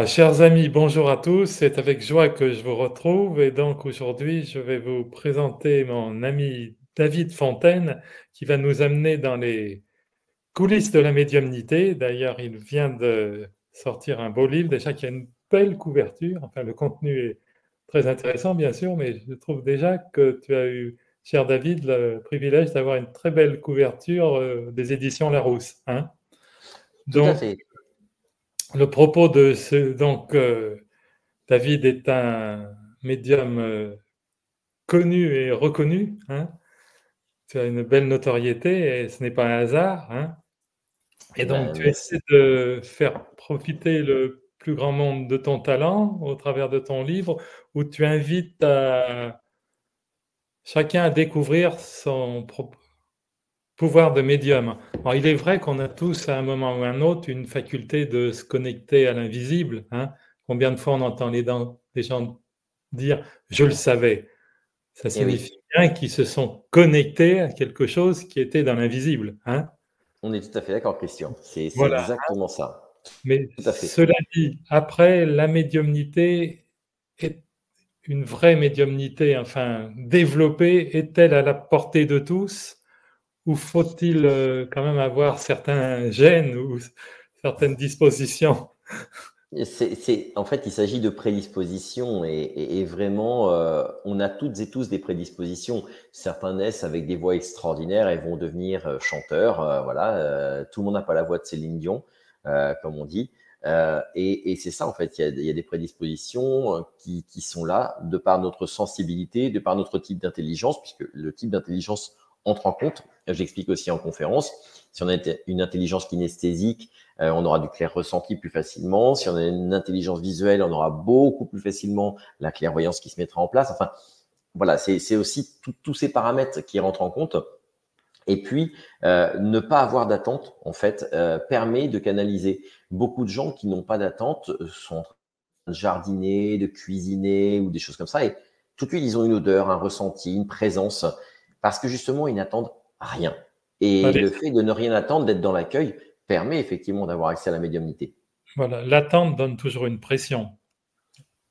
Chers amis, bonjour à tous. C'est avec joie que je vous retrouve et donc aujourd'hui, je vais vous présenter mon ami David Fontaine qui va nous amener dans les coulisses de la médiumnité. D'ailleurs, il vient de sortir un beau livre, déjà qui a une belle couverture. Enfin, le contenu est très intéressant, bien sûr, mais je trouve déjà que tu as eu, cher David, le privilège d'avoir une très belle couverture des éditions Larousse, hein. Tout à Donc, fait. le propos de ce, David est un médium connu et reconnu, hein. Tu as une belle notoriété et ce n'est pas un hasard, hein. Et donc, tu essaies Merci. de faire profiter le plus grand nombre de ton talent au travers de ton livre, où tu invites chacun à découvrir son pouvoir de médium. Alors, il est vrai qu'on a tous, à un moment ou à un autre, une faculté de se connecter à l'invisible, hein. Combien de fois on entend les gens dire: «Je le savais». Ça Et oui, signifie bien qu'ils se sont connectés à quelque chose qui était dans l'invisible, hein? on est tout à fait d'accord, Christian. C'est Voilà, exactement ça. mais Tout à fait. cela dit, après la médiumnité est une vraie médiumnité, enfin développée, est-elle à la portée de tous? Ou faut-il, quand même avoir certains gènes ou certaines dispositions? En fait, il s'agit de prédispositions et vraiment, on a toutes et tous des prédispositions. Certains naissent avec des voix extraordinaires et vont devenir chanteurs. Voilà, tout le monde n'a pas la voix de Céline Dion, comme on dit. Et c'est ça, en fait, il y a des prédispositions qui sont là de par notre sensibilité, de par notre type d'intelligence, puisque le type d'intelligence entre en compte. J'explique aussi en conférence. Si on a une intelligence kinesthésique, on aura du clair ressenti plus facilement. Si on a une intelligence visuelle, on aura beaucoup plus facilement la clairvoyance qui se mettra en place. Enfin, voilà, c'est aussi tous ces paramètres qui rentrent en compte. Et puis, ne pas avoir d'attente, en fait, permet de canaliser. Beaucoup de gens qui n'ont pas d'attente sont en train de jardiner, de cuisiner ou des choses comme ça. Et tout de suite, ils ont une odeur, un ressenti, une présence, parce que justement, ils n'attendent rien. Et Allez, le fait de ne rien attendre, d'être dans l'accueil, permet effectivement d'avoir accès à la médiumnité. voilà, l'attente donne toujours une pression.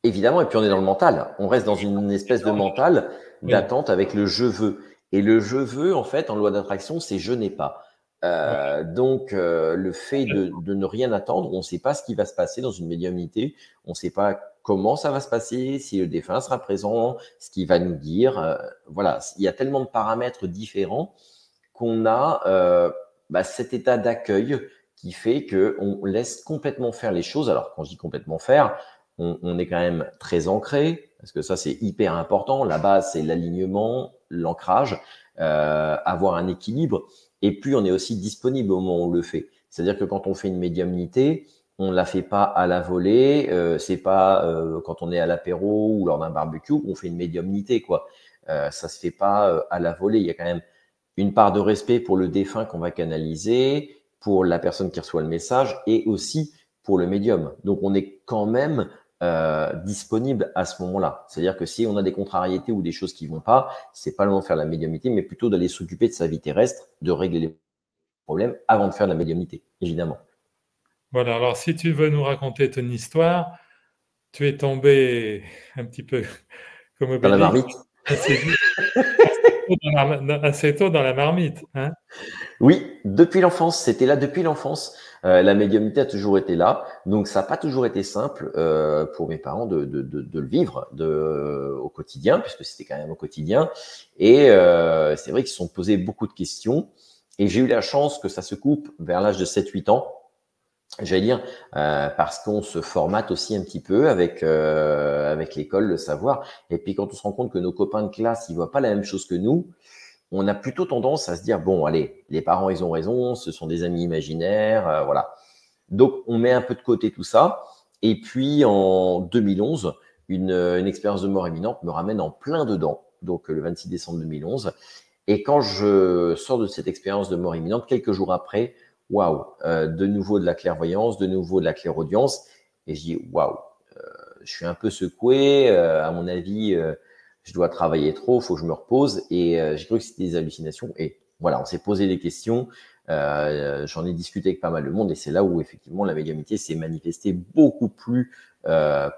Évidemment, et puis on est dans le mental. On reste dans une espèce de mental Oui, d'attente avec le je veux. Et le je veux, en fait, en loi d'attraction, c'est je n'ai pas. voilà. Donc, le fait de ne rien attendre, on ne sait pas ce qui va se passer dans une médiumnité, on ne sait pas comment ça va se passer, si le défunt sera présent, ce qu'il va nous dire. Voilà, il y a tellement de paramètres différents qu'on a cet état d'accueil qui fait qu'on laisse complètement faire les choses. Alors, quand je dis complètement faire, on est quand même très ancré, parce que ça, c'est hyper important. La base, c'est l'alignement, l'ancrage, avoir un équilibre. Et puis, on est aussi disponible au moment où on le fait. C'est-à-dire que quand on fait une médiumnité, on ne la fait pas à la volée. C'est pas quand on est à l'apéro ou lors d'un barbecue qu'on fait une médiumnité, quoi. Ça se fait pas à la volée. Il y a quand même une part de respect pour le défunt qu'on va canaliser, pour la personne qui reçoit le message et aussi pour le médium. Donc, on est quand même disponible à ce moment-là. C'est-à-dire que si on a des contrariétés ou des choses qui vont pas, c'est pas le moment de faire la médiumnité, mais plutôt d'aller s'occuper de sa vie terrestre, de régler les problèmes avant de faire la médiumnité, évidemment. Voilà, alors si tu veux nous raconter ton histoire, tu es tombé un petit peu comme Dans la Obélix, marmite. assez vite, assez tôt dans la marmite, hein? Oui, depuis l'enfance, c'était là depuis l'enfance. La médiumnité a toujours été là, donc ça n'a pas toujours été simple pour mes parents de le vivre au quotidien, puisque c'était quand même au quotidien. Et c'est vrai qu'ils se sont posés beaucoup de questions. Et j'ai eu la chance que ça se coupe vers l'âge de 7-8 ans, j'allais dire, parce qu'on se formate aussi un petit peu avec l'école, le savoir. Et puis quand on se rend compte que nos copains de classe, ils voient pas la même chose que nous, on a plutôt tendance à se dire, bon, allez, les parents, ils ont raison, ce sont des amis imaginaires, voilà. Donc, on met un peu de côté tout ça. Et puis, en 2011, une expérience de mort imminente me ramène en plein dedans, donc le 26 décembre 2011. Et quand je sors de cette expérience de mort imminente, quelques jours après, waouh, de nouveau de la clairvoyance, de nouveau de la clairaudience. Et je dis, waouh, je suis un peu secoué, à mon avis, je dois travailler trop, il faut que je me repose. Et j'ai cru que c'était des hallucinations. Et voilà, on s'est posé des questions. J'en ai discuté avec pas mal de monde et c'est là où effectivement la médiumnité s'est manifestée beaucoup plus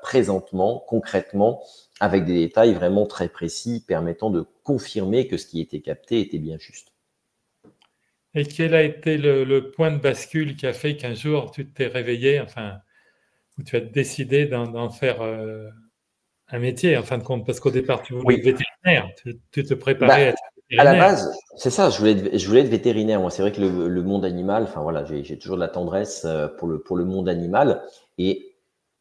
présentement, concrètement, avec des détails vraiment très précis permettant de confirmer que ce qui était capté était bien juste. Et quel a été le point de bascule qui a fait qu'un jour tu t'es réveillé, enfin, où tu as décidé d'en faire un métier, en fin de compte, parce qu'au départ tu voulais être Oui, vétérinaire, tu te préparais bah, à être à la vétérinaire. base, c'est ça, je voulais être vétérinaire. Moi, c'est vrai que le monde animal, enfin voilà, j'ai toujours de la tendresse pour le monde animal. Et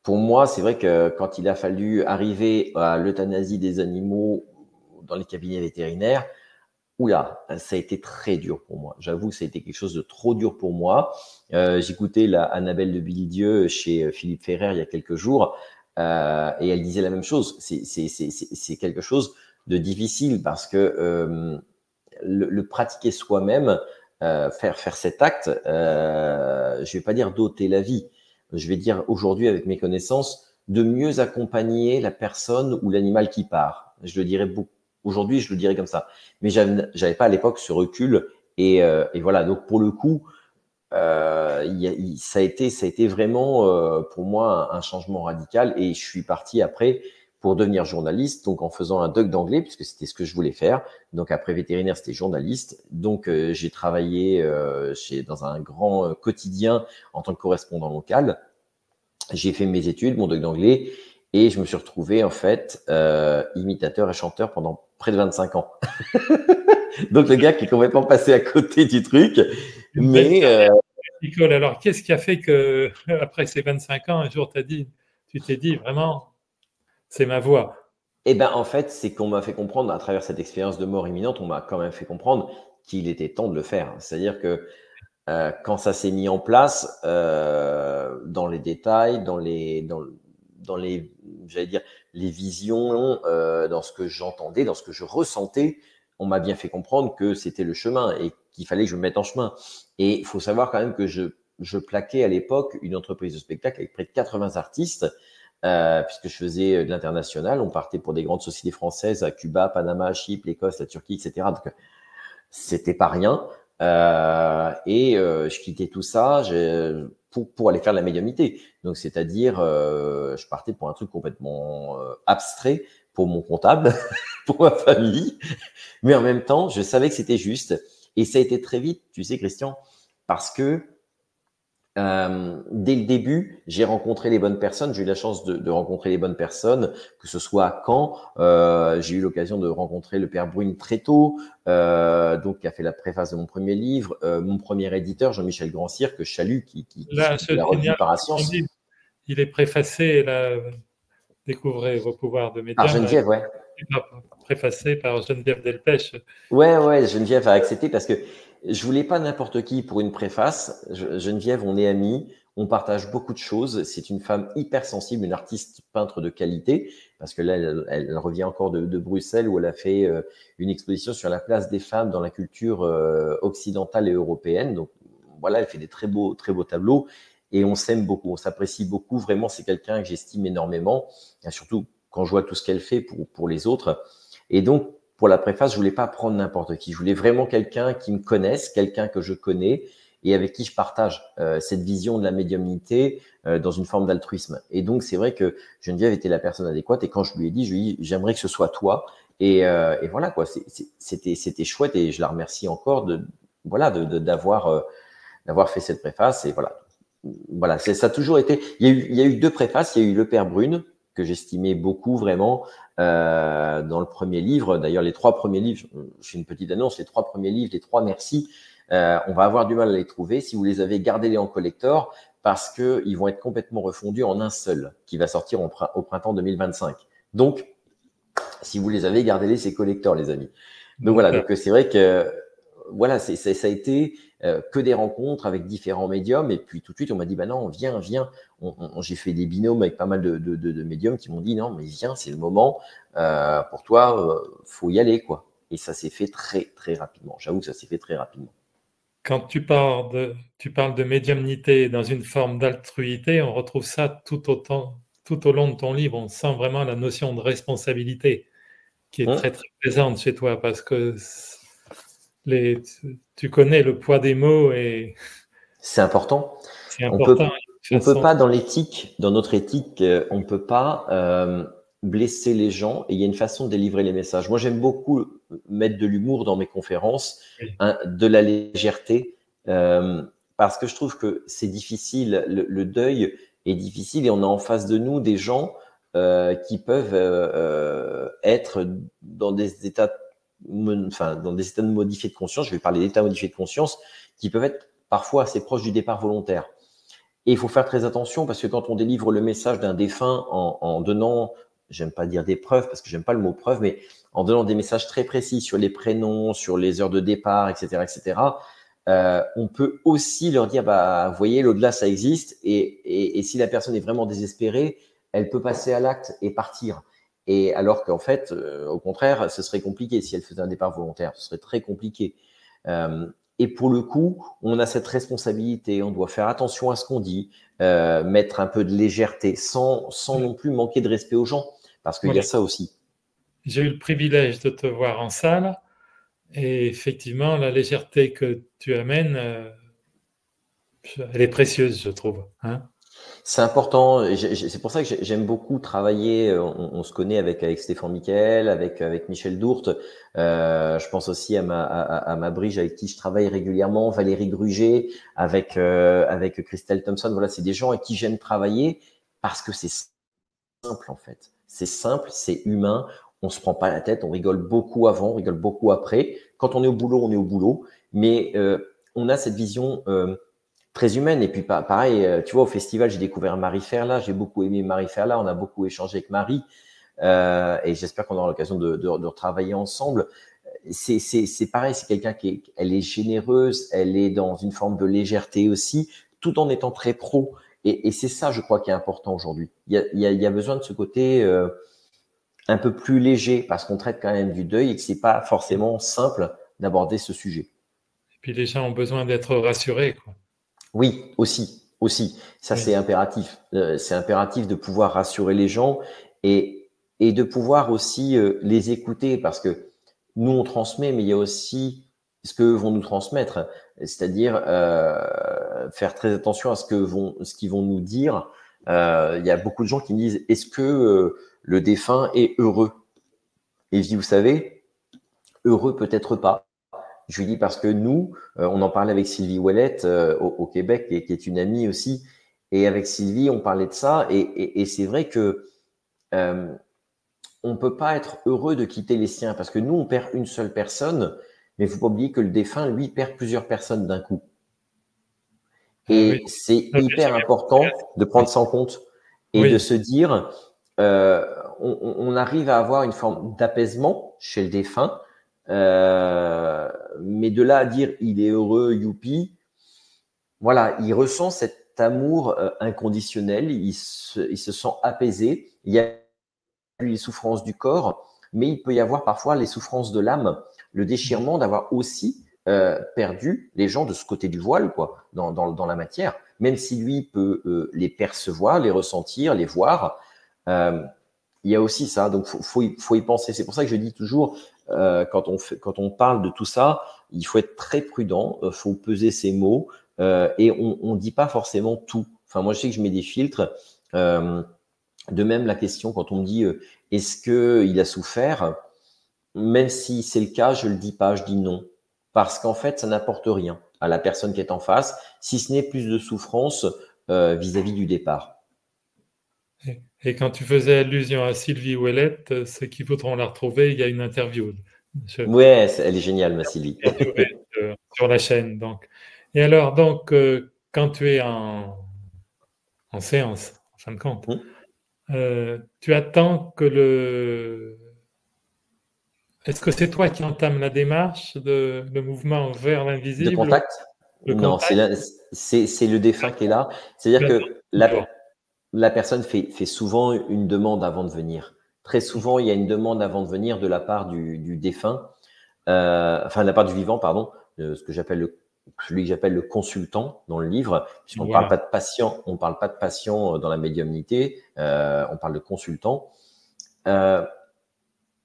pour moi, c'est vrai que quand il a fallu arriver à l'euthanasie des animaux dans les cabinets vétérinaires, oula, ça a été très dur pour moi. J'avoue que ça a été quelque chose de trop dur pour moi. J'écoutais la Annabelle de Billy-Dieu chez Philippe Ferrer il y a quelques jours, et elle disait la même chose. C'est quelque chose de difficile parce que le pratiquer soi-même, faire cet acte, je vais pas dire d'ôter la vie. Je vais dire aujourd'hui avec mes connaissances de mieux accompagner la personne ou l'animal qui part. Je le dirais beaucoup. Aujourd'hui, je le dirais comme ça. Mais j'avais pas à l'époque ce recul et voilà. Donc pour le coup, ça a été vraiment pour moi un changement radical et je suis parti après pour devenir journaliste, donc en faisant un doc d'anglais puisque c'était ce que je voulais faire. Donc après vétérinaire, c'était journaliste. Donc j'ai travaillé dans un grand quotidien en tant que correspondant local. J'ai fait mes études, mon doc d'anglais et je me suis retrouvé en fait imitateur et chanteur pendant près de 25 ans. Donc le gars qui est complètement passé à côté du truc, Une belle mais carrière, Nicole. Alors, qu'est-ce qui a fait que, après ces 25 ans, un jour, tu t'es dit vraiment, c'est ma voie? eh ben, en fait, c'est qu'on m'a fait comprendre, à travers cette expérience de mort imminente, on m'a quand même fait comprendre qu'il était temps de le faire. C'est-à-dire que quand ça s'est mis en place, dans les détails, dans les, j'allais dire, les visions, dans ce que j'entendais, dans ce que je ressentais, on m'a bien fait comprendre que c'était le chemin et qu'il fallait que je me mette en chemin. Et il faut savoir quand même que je plaquais à l'époque une entreprise de spectacle avec près de 80 artistes puisque je faisais de l'international. On partait pour des grandes sociétés françaises à Cuba, Panama, Chypre, l'Écosse, la Turquie, etc. Donc, c'était pas rien. Je quittais tout ça pour aller faire de la médiumnité. Donc, c'est-à-dire, je partais pour un truc complètement abstrait pour mon comptable, pour ma famille. Mais en même temps, je savais que c'était juste. Et ça a été très vite, tu sais, Christian, parce que dès le début, j'ai rencontré les bonnes personnes. J'ai eu la chance de rencontrer les bonnes personnes, que ce soit à Caen. J'ai eu l'occasion de rencontrer le père Brune très tôt, donc qui a fait la préface de mon premier livre. Mon premier éditeur, Jean-Michel Grandcir, que je salue, qui Là, s'occupe de je la revue signale que ton Parascience. livre, il est préfacé, là, Découvrez vos pouvoirs de Par médium, Geneviève, ouais. préfacé par Geneviève Delpech. Ouais, Geneviève a accepté parce que je voulais pas n'importe qui pour une préface. Geneviève, on est amis, on partage beaucoup de choses. C'est une femme hyper sensible, une artiste peintre de qualité, parce que là, elle revient encore de Bruxelles où elle a fait une exposition sur la place des femmes dans la culture occidentale et européenne. Donc voilà, elle fait des très beaux tableaux et on s'aime beaucoup, on s'apprécie beaucoup. Vraiment, c'est quelqu'un que j'estime énormément, et surtout quand je vois tout ce qu'elle fait pour les autres. Et donc, pour la préface, je voulais pas prendre n'importe qui. Je voulais vraiment quelqu'un qui me connaisse, quelqu'un que je connais et avec qui je partage cette vision de la médiumnité dans une forme d'altruisme. Et donc, c'est vrai que Geneviève était la personne adéquate. Et quand je lui ai dit, j'aimerais que ce soit toi. Et voilà, quoi. C'était chouette et je la remercie encore d'avoir fait cette préface. Et voilà, ça a toujours été. Il y a eu deux préfaces. Il y a eu le père Brune que j'estimais beaucoup vraiment dans le premier livre. D'ailleurs, les trois premiers livres, je fais une petite annonce, les trois premiers livres, les trois merci, on va avoir du mal à les trouver. Si vous les avez, gardez-les en collector parce qu'ils vont être complètement refondus en un seul qui va sortir au printemps 2025. Donc, si vous les avez, gardez-les, c'est collector, les amis. Donc voilà, donc c'est vrai que voilà, ça a été que des rencontres avec différents médiums. Et puis tout de suite, on m'a dit, bah non, viens. J'ai fait des binômes avec pas mal de médiums qui m'ont dit, non, mais viens, c'est le moment. Pour toi, faut y aller, quoi. Et ça s'est fait très, très rapidement. J'avoue que ça s'est fait très rapidement. Quand tu parles de médiumnité dans une forme d'altruité, on retrouve ça tout au long de ton livre. On sent vraiment la notion de responsabilité qui est très, très présente chez toi parce que tu connais le poids des mots et C'est important. c'est On important. peut, on peut pas dans l'éthique, dans notre éthique, on peut pas blesser les gens et il y a une façon de délivrer les messages. Moi, j'aime beaucoup mettre de l'humour dans mes conférences, Oui, hein, de la légèreté, parce que je trouve que c'est difficile. Le deuil est difficile et on a en face de nous des gens qui peuvent être dans des états, enfin, dans des états modifiés de conscience. Je vais parler d'états modifiés de conscience qui peuvent être parfois assez proches du départ volontaire. Et il faut faire très attention parce que quand on délivre le message d'un défunt en donnant, j'aime pas dire des preuves parce que j'aime pas le mot preuve, mais en donnant des messages très précis sur les prénoms, sur les heures de départ, etc., on peut aussi leur dire, bah, vous voyez, l'au-delà, ça existe. Et si la personne est vraiment désespérée, elle peut passer à l'acte et partir. Et alors qu'en fait, au contraire, ce serait compliqué si elle faisait un départ volontaire. Ce serait très compliqué. Et pour le coup, on a cette responsabilité, on doit faire attention à ce qu'on dit, mettre un peu de légèreté sans non plus manquer de respect aux gens, parce qu'il y a oui. ça aussi. J'ai eu le privilège de te voir en salle et effectivement, la légèreté que tu amènes, elle est précieuse, je trouve. Hein. C'est important, c'est pour ça que j'aime beaucoup travailler, on se connaît avec Stéphane Michael, avec Michel Dourte, je pense aussi à ma brige avec qui je travaille régulièrement, Valérie Gruget, avec Christelle Thompson, voilà, c'est des gens avec qui j'aime travailler parce que c'est simple en fait. C'est simple, c'est humain, on se prend pas la tête, on rigole beaucoup avant, on rigole beaucoup après. Quand on est au boulot, on est au boulot, mais on a cette vision très humaine. Et puis pareil, tu vois, au festival, j'ai découvert Marie Ferla, j'ai beaucoup aimé Marie Ferla, on a beaucoup échangé avec Marie, et j'espère qu'on aura l'occasion de retravailler ensemble. C'est pareil, c'est quelqu'un elle est généreuse, elle est dans une forme de légèreté aussi, tout en étant très pro. Et c'est ça, je crois, qui est important aujourd'hui. Il y a besoin de ce côté un peu plus léger parce qu'on traite quand même du deuil et que c'est pas forcément simple d'aborder ce sujet. Et puis les gens ont besoin d'être rassurés, quoi. Oui, aussi. Ça, Oui, c'est impératif. C'est impératif de pouvoir rassurer les gens et de pouvoir aussi les écouter parce que nous, on transmet, mais il y a aussi ce que vont nous transmettre. C'est-à-dire faire très attention à ce qu'ils vont nous dire. Il y a beaucoup de gens qui me disent, est-ce que le défunt est heureux? Et je dis, vous savez, heureux peut-être pas. Je lui dis parce que nous, on en parlait avec Sylvie Ouellette au Québec, qui est une amie aussi, et avec Sylvie, on parlait de ça, et c'est vrai que on peut pas être heureux de quitter les siens, parce que nous, on perd une seule personne, mais il faut pas oublier que le défunt, lui, perd plusieurs personnes d'un coup. oui. Et c'est Ça, j'ai hyper jamais important de pensé prendre ça en compte et de oui, se dire, euh, on arrive à avoir une forme d'apaisement chez le défunt, mais de là à dire il est heureux, youpi, voilà, il ressent cet amour inconditionnel, il se sent apaisé. Il y a les souffrances du corps, mais il peut y avoir parfois les souffrances de l'âme, le déchirement d'avoir aussi perdu les gens de ce côté du voile, quoi, dans la matière. Même si lui peut les percevoir, les ressentir, les voir, euh, il y a aussi ça. Donc, faut y penser. C'est pour ça que je dis toujours, quand on parle de tout ça, il faut être très prudent. Faut peser ses mots et on dit pas forcément tout. Enfin, moi, je sais que je mets des filtres. De même, la question quand on me dit est-ce que il a souffert, même si c'est le cas, je le dis pas, je dis non, parce qu'en fait, ça n'apporte rien à la personne qui est en face, si ce n'est plus de souffrance vis-à-vis du départ. et quand tu faisais allusion à Sylvie Ouellette, ceux qui voudront la retrouver, il y a une interview. Je Ouais, elle est géniale, ma Sylvie. interviewé sur la chaîne. Donc. Et alors, donc, quand tu es en séance, en fin de compte, tu attends que le... Est-ce que c'est toi qui entame la démarche le mouvement vers De l'invisible, contact? le Non, contact? c'est le défunt qui est là. C'est-à-dire Tu attends que toujours. la personne fait souvent une demande avant de venir. Très souvent, il y a une demande avant de venir de la part du défunt, enfin de la part du vivant, pardon, celui que j'appelle le consultant dans le livre, puisqu'on ne parle Voilà. pas de patient, on parle pas de patient dans la médiumnité, on parle de consultant. Euh,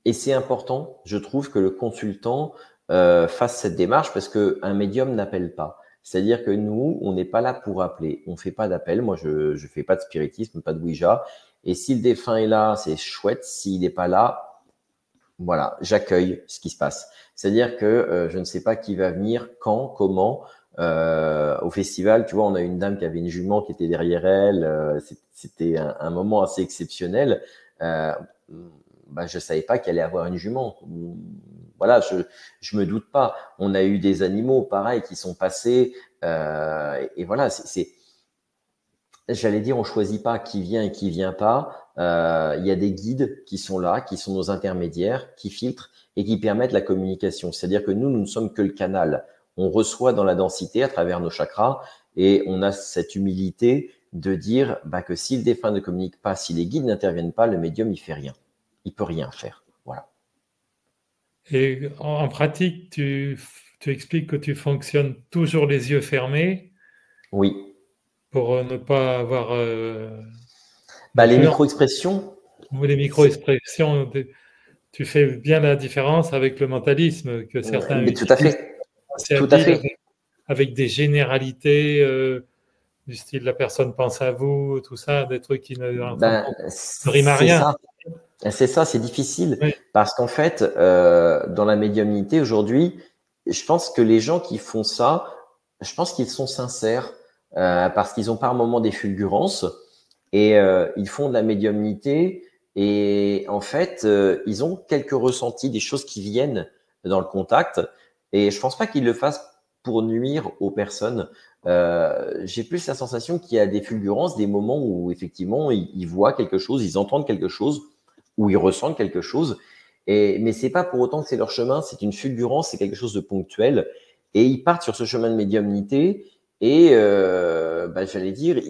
et c'est important, je trouve, que le consultant fasse cette démarche parce qu'un médium n'appelle pas. C'est-à-dire que nous, on n'est pas là pour appeler. On ne fait pas d'appel. Moi, je ne fais pas de spiritisme, pas de Ouija. Et si le défunt est là, c'est chouette. S'il n'est pas là, voilà, j'accueille ce qui se passe. C'est-à-dire que je ne sais pas qui va venir, quand, comment. Au festival, tu vois, on a une dame qui avait une jument qui était derrière elle. C'était un moment assez exceptionnel. Bah, je savais pas qu'elle allait avoir une jument. Voilà, je me doute pas. On a eu des animaux pareils qui sont passés. Et voilà, j'allais dire, on choisit pas qui vient et qui vient pas. Il y a des guides qui sont là, qui sont nos intermédiaires, qui filtrent et qui permettent la communication. C'est-à-dire que nous ne sommes que le canal. On reçoit dans la densité à travers nos chakras et on a cette humilité de dire bah, que si le défunt ne communique pas, si les guides n'interviennent pas, le médium il fait rien. Il peut rien faire. Voilà. Et en pratique, tu expliques que tu fonctionnes toujours les yeux fermés Oui. pour ne pas avoir Bah, de les peur. micro-expressions, Ou les micro-expressions, tu fais bien la différence avec le mentalisme que certains mais tout à utilisent. fait. C'est Tout à habile fait. avec des généralités du style la personne pense à vous, tout ça, des trucs qui en fin de Ben, compte ne riment à c'est rien. ça. C'est ça, c'est difficile Oui. parce qu'en fait, dans la médiumnité aujourd'hui, je pense que les gens qui font ça, je pense qu'ils sont sincères parce qu'ils ont par moments des fulgurances et ils font de la médiumnité et en fait, ils ont quelques ressentis, des choses qui viennent dans le contact et je pense pas qu'ils le fassent pour nuire aux personnes. J'ai plus la sensation qu'il y a des fulgurances, des moments où effectivement ils voient quelque chose, ils entendent quelque chose où ils ressentent quelque chose. Mais c'est pas pour autant que c'est leur chemin, c'est une fulgurance, c'est quelque chose de ponctuel. Et ils partent sur ce chemin de médiumnité. Et bah, j'allais dire,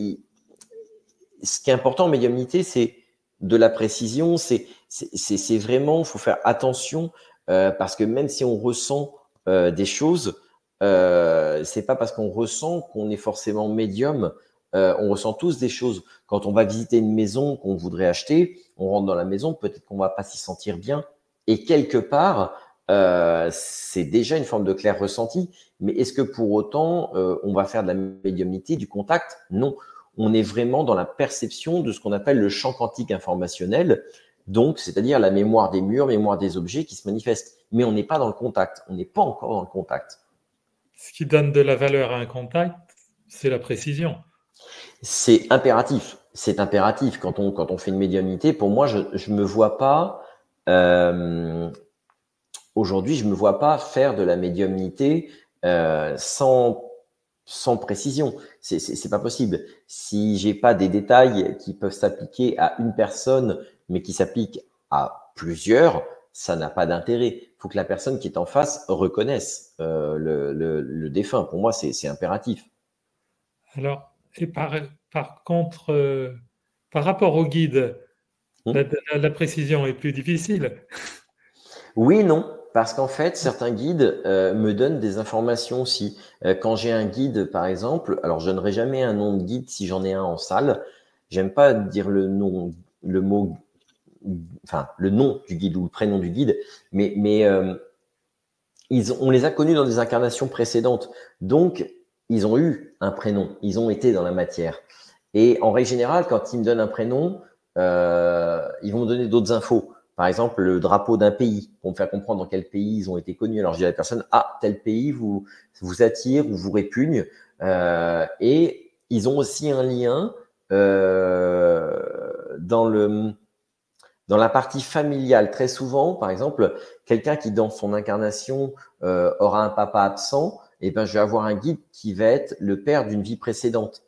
ce qui est important en médiumnité, c'est de la précision. C'est vraiment, il faut faire attention parce que même si on ressent des choses, c'est pas parce qu'on ressent qu'on est forcément médium. On ressent tous des choses. Quand on va visiter une maison qu'on voudrait acheter, on rentre dans la maison, peut-être qu'on va pas s'y sentir bien. Et quelque part, c'est déjà une forme de clair ressenti. Mais est-ce que pour autant, on va faire de la médiumnité, du contact? Non. On est vraiment dans la perception de ce qu'on appelle le champ quantique informationnel. Donc, c'est-à-dire la mémoire des murs, mémoire des objets qui se manifestent. Mais on n'est pas dans le contact. On n'est pas encore dans le contact. Ce qui donne de la valeur à un contact, c'est la précision. C'est impératif. C'est impératif. Quand on fait une médiumnité, pour moi, je me vois pas, aujourd'hui, je me vois pas faire de la médiumnité sans précision. C'est pas possible. Si j'ai pas des détails qui peuvent s'appliquer à une personne, mais qui s'appliquent à plusieurs, ça n'a pas d'intérêt. Il faut que la personne qui est en face reconnaisse le défunt. Pour moi, c'est impératif. Alors, et par contre, par rapport au guide, Hmm. la précision est plus difficile. Oui et non, parce qu'en fait, certains guides me donnent des informations aussi. Quand j'ai un guide, par exemple, alors je donnerai jamais un nom de guide si j'en ai un en salle. J'aime pas dire le nom, le mot, enfin le nom du guide ou le prénom du guide, mais on les a connus dans des incarnations précédentes, donc ils ont eu un prénom, ils ont été dans la matière. Et en règle générale, quand ils me donnent un prénom, ils vont me donner d'autres infos. Par exemple, le drapeau d'un pays, pour me faire comprendre dans quel pays ils ont été connus. Alors je dis à la personne, ah, tel pays vous attire ou vous répugne. Et ils ont aussi un lien dans la partie familiale. Très souvent, par exemple, quelqu'un qui dans son incarnation aura un papa absent, et ben je vais avoir un guide qui va être le père d'une vie précédente.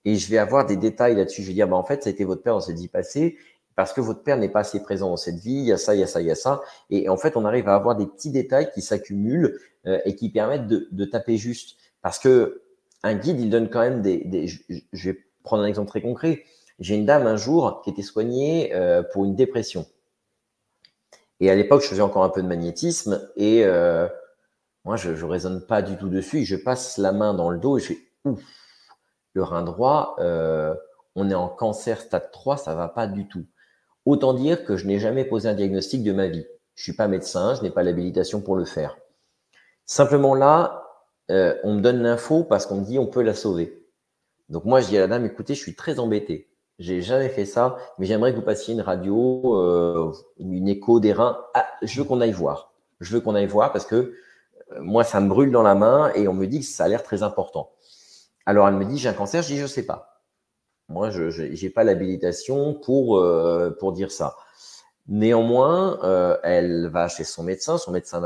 Et je vais avoir des détails là-dessus. Je vais dire, bah, en fait, ça a été votre père dans cette vie passée, parce que votre père n'est pas assez présent dans cette vie, il y a ça, il y a ça, il y a ça. Et en fait, on arrive à avoir des petits détails qui s'accumulent et qui permettent de taper juste. Parce que un guide, il donne quand même je vais prendre un exemple très concret. J'ai une dame un jour qui était soignée pour une dépression. Et à l'époque, je faisais encore un peu de magnétisme et moi, je ne raisonne pas du tout dessus. Je passe la main dans le dos et je fais ouf, le rein droit, on est en cancer stade 3, ça va pas du tout. Autant dire que je n'ai jamais posé un diagnostic de ma vie. Je suis pas médecin, je n'ai pas l'habilitation pour le faire. Simplement là, on me donne l'info parce qu'on me dit on peut la sauver. Donc moi, je dis à la dame, écoutez, je suis très embêté. J'ai jamais fait ça, mais j'aimerais que vous passiez une radio, une écho des reins. Ah, je veux qu'on aille voir. Je veux qu'on aille voir parce que moi, ça me brûle dans la main et on me dit que ça a l'air très important. Alors elle me dit, j'ai un cancer. Je dis, je sais pas. Moi, je n'ai pas l'habilitation pour dire ça. Néanmoins, elle va chez son médecin. Son médecin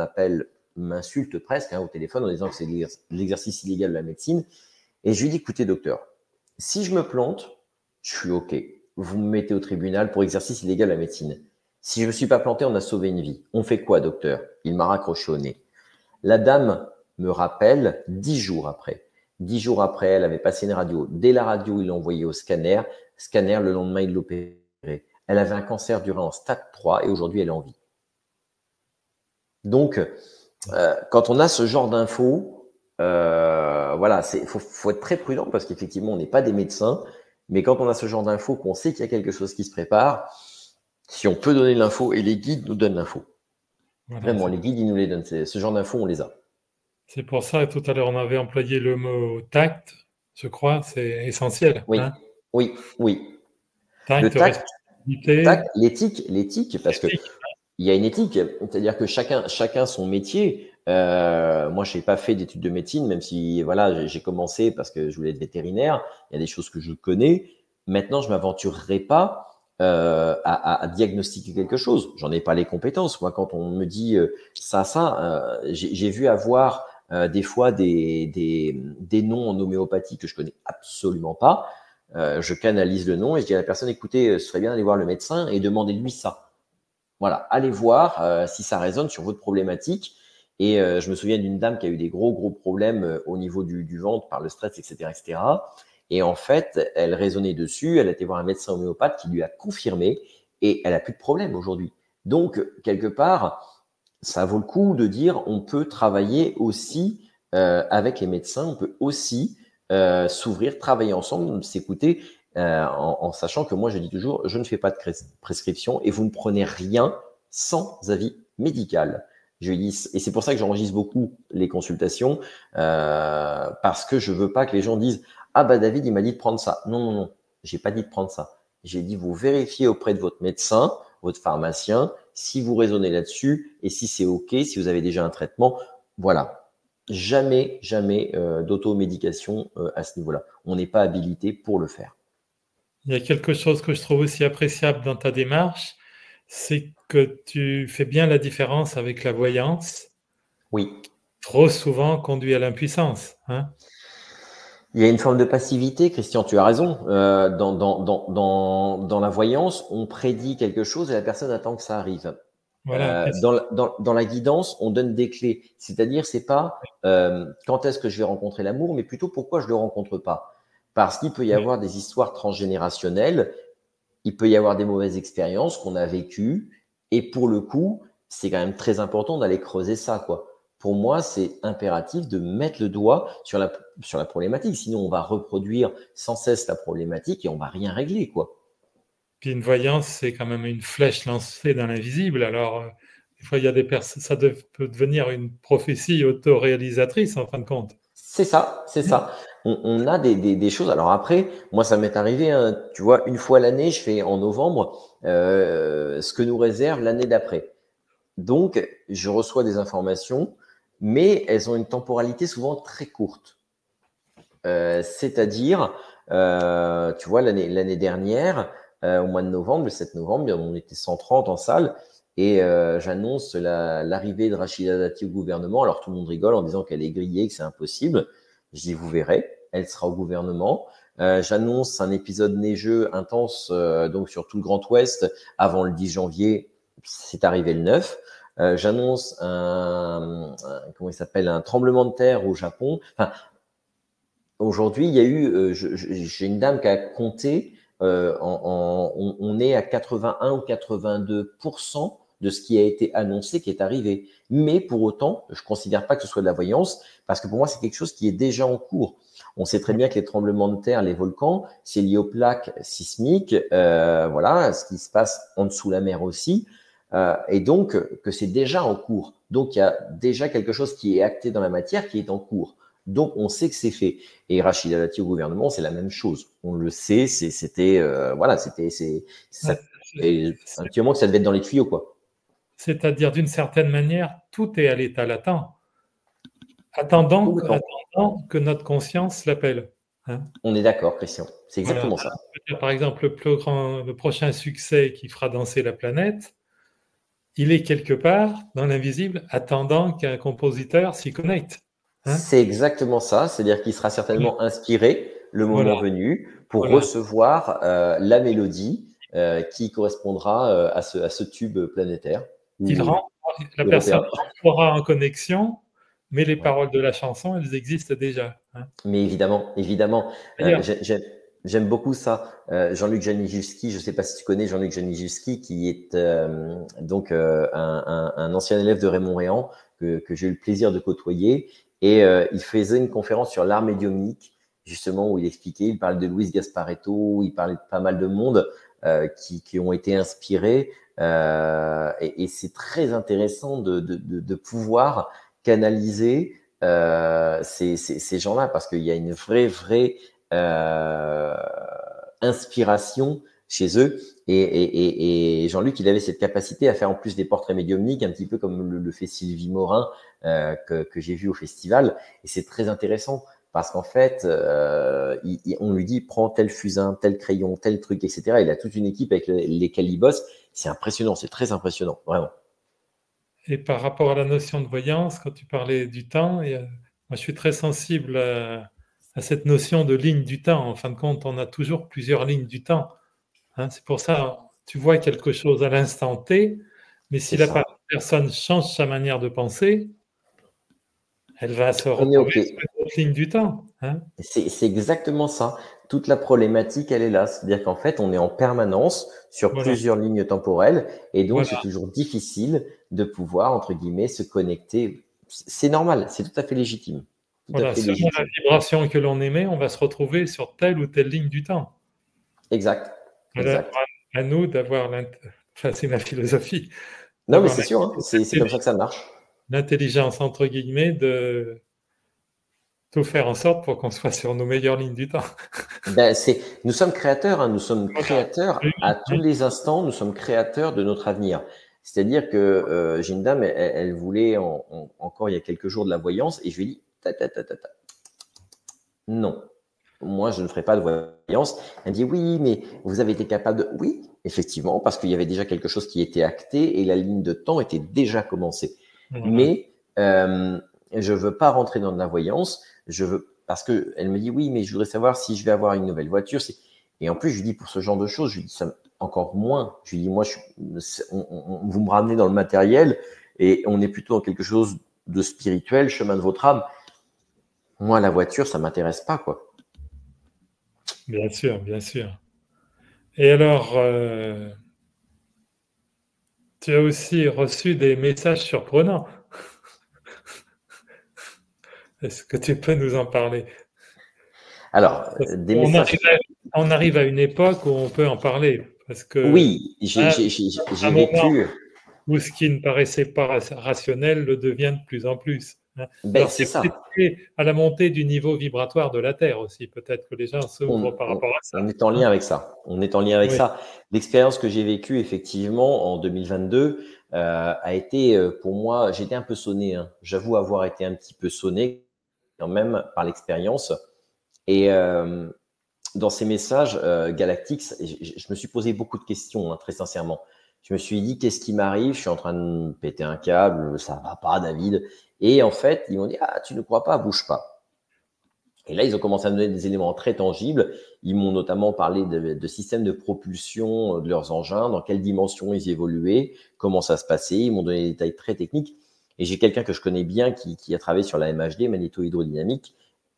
m'insulte presque au téléphone en disant que c'est l'exercice illégal de la médecine. Et je lui dis, écoutez, docteur, si je me plante, je suis OK. Vous me mettez au tribunal pour exercice illégal de la médecine. Si je ne me suis pas planté, on a sauvé une vie. On fait quoi, docteur? Il m'a raccroché au nez. La dame me rappelle 10 jours après. 10 jours après, elle avait passé une radio. Dès la radio, il l'a envoyée au scanner. Scanner, le lendemain, il l'opérait. Elle avait un cancer du rein en stade 3 et aujourd'hui, elle est en vie. Donc, quand on a ce genre d'infos, voilà, faut être très prudent parce qu'effectivement, on n'est pas des médecins. Mais quand on a ce genre d'infos, qu'on sait qu'il y a quelque chose qui se prépare, si on peut donner l'info, et les guides nous donnent l'info. Voilà, vraiment, les guides, ils nous les donnent. Ce genre d'infos, on les a. C'est pour ça, tout à l'heure, on avait employé le mot tact, je crois, c'est essentiel. Oui, hein, oui, oui. tact, Le tact, responsabilité. l'éthique, parce que il y a une éthique, c'est-à-dire que chacun son métier. Moi, je n'ai pas fait d'études de médecine, même si voilà, j'ai commencé parce que je voulais être vétérinaire. Il y a des choses que je connais. Maintenant, je m'aventurerai pas à diagnostiquer quelque chose. J'en ai pas les compétences. Moi, quand on me dit ça, j'ai vu avoir des fois des noms en homéopathie que je connais absolument pas. Je canalise le nom et je dis à la personne, écoutez, ce serait bien d'aller voir le médecin et demander-lui ça. Voilà, allez voir si ça résonne sur votre problématique. Et je me souviens d'une dame qui a eu des gros problèmes au niveau du ventre par le stress, etc., etc. Et en fait, elle raisonnait dessus. Elle a été voir un médecin homéopathe qui lui a confirmé et elle a plus de problème aujourd'hui. Donc, quelque part, ça vaut le coup de dire on peut travailler aussi avec les médecins, on peut aussi s'ouvrir, travailler ensemble, s'écouter. En sachant que moi, je dis toujours, je ne fais pas de prescription et vous ne prenez rien sans avis médical. Je dis, et c'est pour ça que j'enregistre beaucoup les consultations, parce que je veux pas que les gens disent ah bah David il m'a dit de prendre ça. Non non non, j'ai pas dit de prendre ça. J'ai dit vous vérifiez auprès de votre médecin, votre pharmacien, si vous raisonnez là-dessus et si c'est ok, si vous avez déjà un traitement, voilà. Jamais d'automédication à ce niveau-là. On n'est pas habilité pour le faire. Il y a quelque chose que je trouve aussi appréciable dans ta démarche, c'est que tu fais bien la différence avec la voyance. Oui. Trop souvent conduit à l'impuissance. Hein. Il y a une forme de passivité, Christian, tu as raison. Dans la voyance, on prédit quelque chose et la personne attend que ça arrive. Voilà. Dans la guidance, on donne des clés. C'est-à-dire, c'est pas quand est-ce que je vais rencontrer l'amour, mais plutôt pourquoi je le rencontre pas. Parce qu'il peut y avoir des histoires transgénérationnelles, il peut y avoir des mauvaises expériences qu'on a vécues, et pour le coup, c'est quand même très important d'aller creuser ça, quoi. Pour moi, c'est impératif de mettre le doigt sur la problématique. Sinon, on va reproduire sans cesse la problématique et on va rien régler, quoi. Puis une voyance, c'est quand même une flèche lancée dans l'invisible. Alors, des fois, il y a des personnes, ça peut devenir une prophétie autoréalisatrice, en fin de compte. C'est ça, c'est ça. On a des choses. Alors après, moi, ça m'est arrivé, hein, tu vois, une fois l'année, je fais en novembre ce que nous réserve l'année d'après. Donc, je reçois des informations, mais elles ont une temporalité souvent très courte. C'est-à-dire, tu vois, l'année dernière, au mois de novembre, le 7 novembre, on était 130 en salle et j'annonce l'arrivée de Rachida Dati au gouvernement. Alors, tout le monde rigole en disant qu'elle est grillée, que c'est impossible. Je dis, vous verrez, elle sera au gouvernement. J'annonce un épisode neigeux intense donc sur tout le Grand Ouest avant le 10 janvier. C'est arrivé le 9. J'annonce comment il s'appelle, un tremblement de terre au Japon. Enfin, aujourd'hui, il y a eu, j'ai une dame qui a compté, on est à 81 ou 82% de ce qui a été annoncé qui est arrivé. Mais pour autant, je considère pas que ce soit de la voyance, parce que pour moi, c'est quelque chose qui est déjà en cours. On sait très bien que les tremblements de terre, les volcans, c'est lié aux plaques sismiques, voilà, ce qui se passe en dessous la mer aussi. et donc que c'est déjà en cours. Donc, il y a déjà quelque chose qui est acté dans la matière qui est en cours. Donc, on sait que c'est fait. Et Rachida Dati au gouvernement, c'est la même chose. On le sait, c'était, voilà, ça fait un petit moment que ça devait être dans les tuyaux, quoi. C'est-à-dire, d'une certaine manière, tout est à l'état latent, attendant que notre conscience l'appelle. Hein. On est d'accord, Christian. C'est Voilà. exactement ça. Par exemple, le prochain succès qui fera danser la planète, il est quelque part dans l'invisible, attendant qu'un compositeur s'y connecte. Hein. C'est exactement ça. C'est-à-dire qu'il sera certainement inspiré le moment venu pour recevoir la mélodie qui correspondra à ce tube planétaire. La personne entrera en connexion, mais les paroles de la chanson, elles existent déjà. Hein. Mais évidemment. J'aime beaucoup ça. Jean-Luc Janiszewski, je ne sais pas si tu connais Jean-Luc Janiszewski, qui est donc un ancien élève de Raymond Réan que j'ai eu le plaisir de côtoyer. Et il faisait une conférence sur l'art médiumnique, justement, où il expliquait, il parlait de Luis Gasparetto, il parlait de pas mal de monde qui ont été inspirés. Et c'est très intéressant de pouvoir canaliser ces gens-là, parce qu'il y a une vraie inspiration chez eux. Et Jean-Luc, il avait cette capacité à faire en plus des portraits médiumniques, un petit peu comme le fait Sylvie Morin, que j'ai vu au festival. Et c'est très intéressant parce qu'en fait, on lui dit prends tel fusain, tel crayon, tel truc, etc. Il a toute une équipe avec lesquels il bosse. C'est impressionnant, c'est très impressionnant, vraiment. Et par rapport à la notion de voyance, quand tu parlais du temps, moi je suis très sensible à cette notion de ligne du temps. En fin de compte, on a toujours plusieurs lignes du temps. Hein, c'est pour ça, tu vois quelque chose à l'instant T, mais si la personne change sa manière de penser, elle va se retrouver sur une autre ligne du temps. Hein. C'est exactement ça. Toute la problématique, elle est là. C'est-à-dire qu'en fait, on est en permanence sur plusieurs lignes temporelles et donc c'est toujours difficile de pouvoir, entre guillemets, se connecter. C'est normal, c'est tout à fait légitime. Selon la vibration que l'on émet, on va se retrouver sur telle ou telle ligne du temps. Exact. À nous d'avoir enfin, c'est ma philosophie. Non, mais c'est sûr, hein. C'est comme ça que ça marche. L'intelligence, entre guillemets, de tout faire en sorte pour qu'on soit sur nos meilleures lignes du temps. Nous sommes créateurs, hein. Nous sommes créateurs à tous les instants, nous sommes créateurs de notre avenir. C'est-à-dire que j'ai une dame, elle voulait encore il y a quelques jours de la voyance et je lui ai dit non, moi je ne ferai pas de voyance. Elle me dit oui, mais vous avez été capable de… Oui, effectivement, parce qu'il y avait déjà quelque chose qui était acté et la ligne de temps était déjà commencée. Mais je veux pas rentrer dans de la voyance. Parce que elle me dit oui, mais je voudrais savoir si je vais avoir une nouvelle voiture. Et en plus, je lui dis pour ce genre de choses, je lui dis ça encore moins. Je lui dis moi, vous me ramenez dans le matériel et on est plutôt dans quelque chose de spirituel, chemin de votre âme. Moi, la voiture, ça m'intéresse pas, quoi. Bien sûr, bien sûr. Et alors, tu as aussi reçu des messages surprenants. Est-ce que tu peux nous en parler? Alors, on arrive à une époque où on peut en parler. Parce que oui, j'ai vécu. Où ce qui ne paraissait pas rationnel le devient de plus en plus. C'est ça. À la montée du niveau vibratoire de la Terre aussi. Peut-être que les gens s'ouvrent par rapport à ça. On est en lien avec ça. On est en lien avec ça. L'expérience que j'ai vécue effectivement en 2022 a été pour moi, j'étais un peu sonné. Hein. J'avoue avoir été un petit peu sonné quand même par l'expérience. Et dans ces messages galactiques, je me suis posé beaucoup de questions, hein, très sincèrement. Je me suis dit, qu'est-ce qui m'arrive? Je suis en train de péter un câble, ça va pas, David. Et en fait, ils m'ont dit, ah, tu ne crois pas, bouge pas. Et là, ils ont commencé à me donner des éléments très tangibles. Ils m'ont notamment parlé de systèmes de propulsion de leurs engins, dans quelle dimension ils évoluaient, comment ça se passait. Ils m'ont donné des détails très techniques. Et j'ai quelqu'un que je connais bien qui a travaillé sur la MHD, magnéto-hydrodynamique,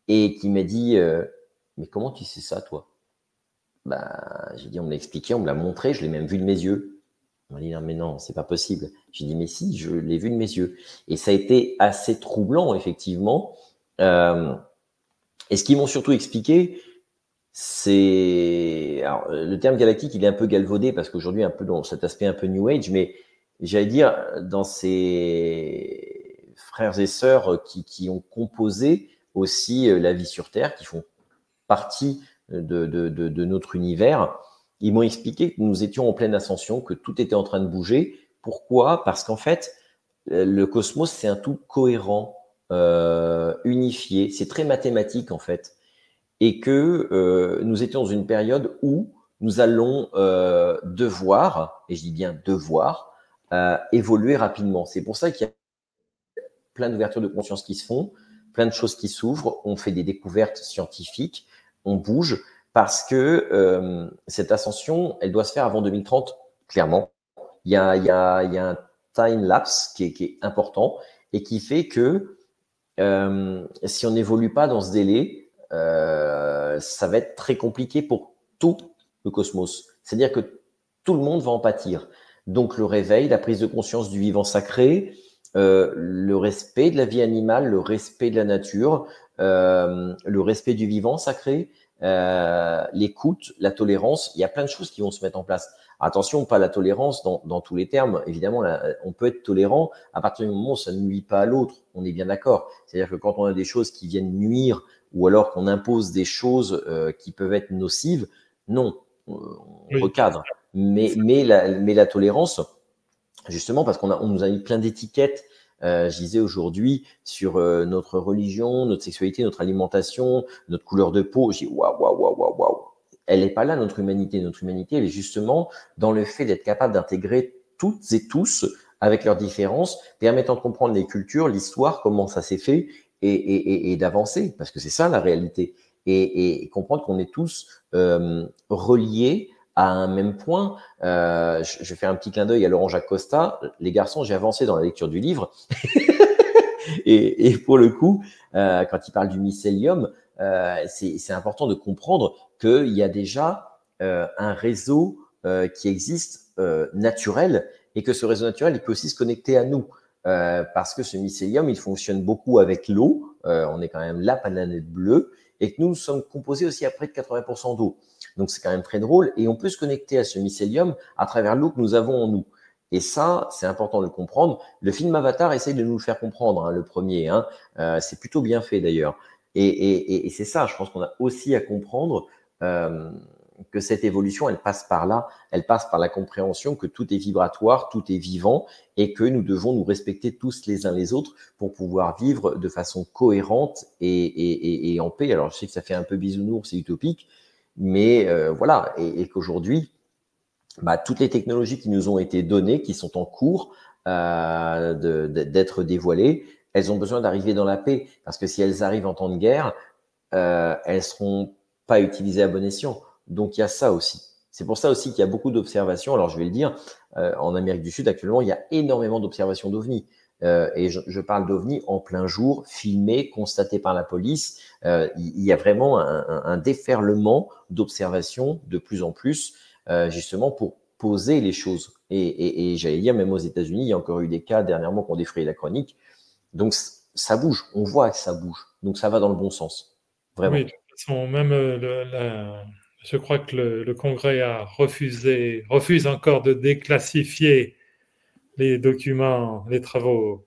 et qui m'a dit, mais comment tu sais ça, toi? J'ai dit, on me l'a expliqué, on me l'a montré, je l'ai même vu de mes yeux. On m'a dit, non, mais non, c'est pas possible. J'ai dit, mais si, je l'ai vu de mes yeux. Et ça a été assez troublant, effectivement. Et ce qu'ils m'ont surtout expliqué, c'est… Alors, le terme galactique, il est un peu galvaudé parce qu'aujourd'hui, un peu dans cet aspect un peu New Age, mais j'allais dire, dans ces frères et sœurs qui ont composé aussi la vie sur Terre, qui font partie de notre univers, ils m'ont expliqué que nous étions en pleine ascension, que tout était en train de bouger. Pourquoi? Parce qu'en fait, le cosmos, c'est un tout cohérent, unifié. C'est très mathématique, en fait. Et que nous étions dans une période où nous allons devoir, et je dis bien devoir, évoluer rapidement. C'est pour ça qu'il y a plein d'ouvertures de conscience qui se font, plein de choses qui s'ouvrent, on fait des découvertes scientifiques, on bouge, parce que cette ascension, elle doit se faire avant 2030, clairement. Il y a un time lapse qui est important et qui fait que si on n'évolue pas dans ce délai, ça va être très compliqué pour tout le cosmos. C'est-à-dire que tout le monde va en pâtir. Donc le réveil, la prise de conscience du vivant sacré, le respect de la vie animale, le respect de la nature, le respect du vivant sacré, l'écoute, la tolérance, il y a plein de choses qui vont se mettre en place. Attention, pas la tolérance dans tous les termes. Évidemment, là, on peut être tolérant à partir du moment où ça ne nuit pas à l'autre. On est bien d'accord. C'est-à-dire que quand on a des choses qui viennent nuire ou alors qu'on impose des choses qui peuvent être nocives, non, on recadre. Mais la tolérance, justement, parce on nous a mis plein d'étiquettes, je disais aujourd'hui, sur notre religion, notre sexualité, notre alimentation, notre couleur de peau. J'ai dit waouh, waouh, waouh, waouh, waouh. Elle n'est pas là, notre humanité. Notre humanité, elle est justement dans le fait d'être capable d'intégrer toutes et tous avec leurs différences, permettant de comprendre les cultures, l'histoire, comment ça s'est fait et d'avancer, parce que c'est ça la réalité. Et comprendre qu'on est tous reliés à un même point. Je fais un petit clin d'œil à Laurent Jacques Costa. Les garçons, j'ai avancé dans la lecture du livre. et pour le coup, quand il parle du mycélium, c'est important de comprendre qu'il y a déjà un réseau qui existe naturel et que ce réseau naturel, il peut aussi se connecter à nous. Parce que ce mycélium, il fonctionne beaucoup avec l'eau. On est quand même la planète bleue et que nous sommes composés aussi à près de 80% d'eau. Donc, c'est quand même très drôle. Et on peut se connecter à ce mycélium à travers l'eau que nous avons en nous. Et ça, c'est important de le comprendre. Le film Avatar essaye de nous le faire comprendre, hein, le premier. Hein. C'est plutôt bien fait d'ailleurs. Et c'est ça, je pense qu'on a aussi à comprendre que cette évolution, elle passe par là. Elle passe par la compréhension que tout est vibratoire, tout est vivant et que nous devons nous respecter tous les uns les autres pour pouvoir vivre de façon cohérente et en paix. Alors, je sais que ça fait un peu bisounours, c'est utopique, mais voilà, et qu'aujourd'hui, toutes les technologies qui nous ont été données, qui sont en cours d'être dévoilées, elles ont besoin d'arriver dans la paix, parce que si elles arrivent en temps de guerre, elles seront pas utilisées à bon escient. Donc il y a ça aussi. C'est pour ça aussi qu'il y a beaucoup d'observations. Alors je vais le dire, en Amérique du Sud actuellement, il y a énormément d'observations d'OVNI. Et je parle d'OVNI en plein jour, filmés, constatés par la police. Il y a vraiment un déferlement d'observations de plus en plus, justement pour poser les choses. Et j'allais dire, même aux États-Unis, il y a encore eu des cas dernièrement qui ont défrayé la chronique. Donc ça bouge, on voit que ça bouge. Donc ça va dans le bon sens, vraiment. Oui, de toute façon, même je crois que le Congrès refuse encore de déclassifier les documents, les travaux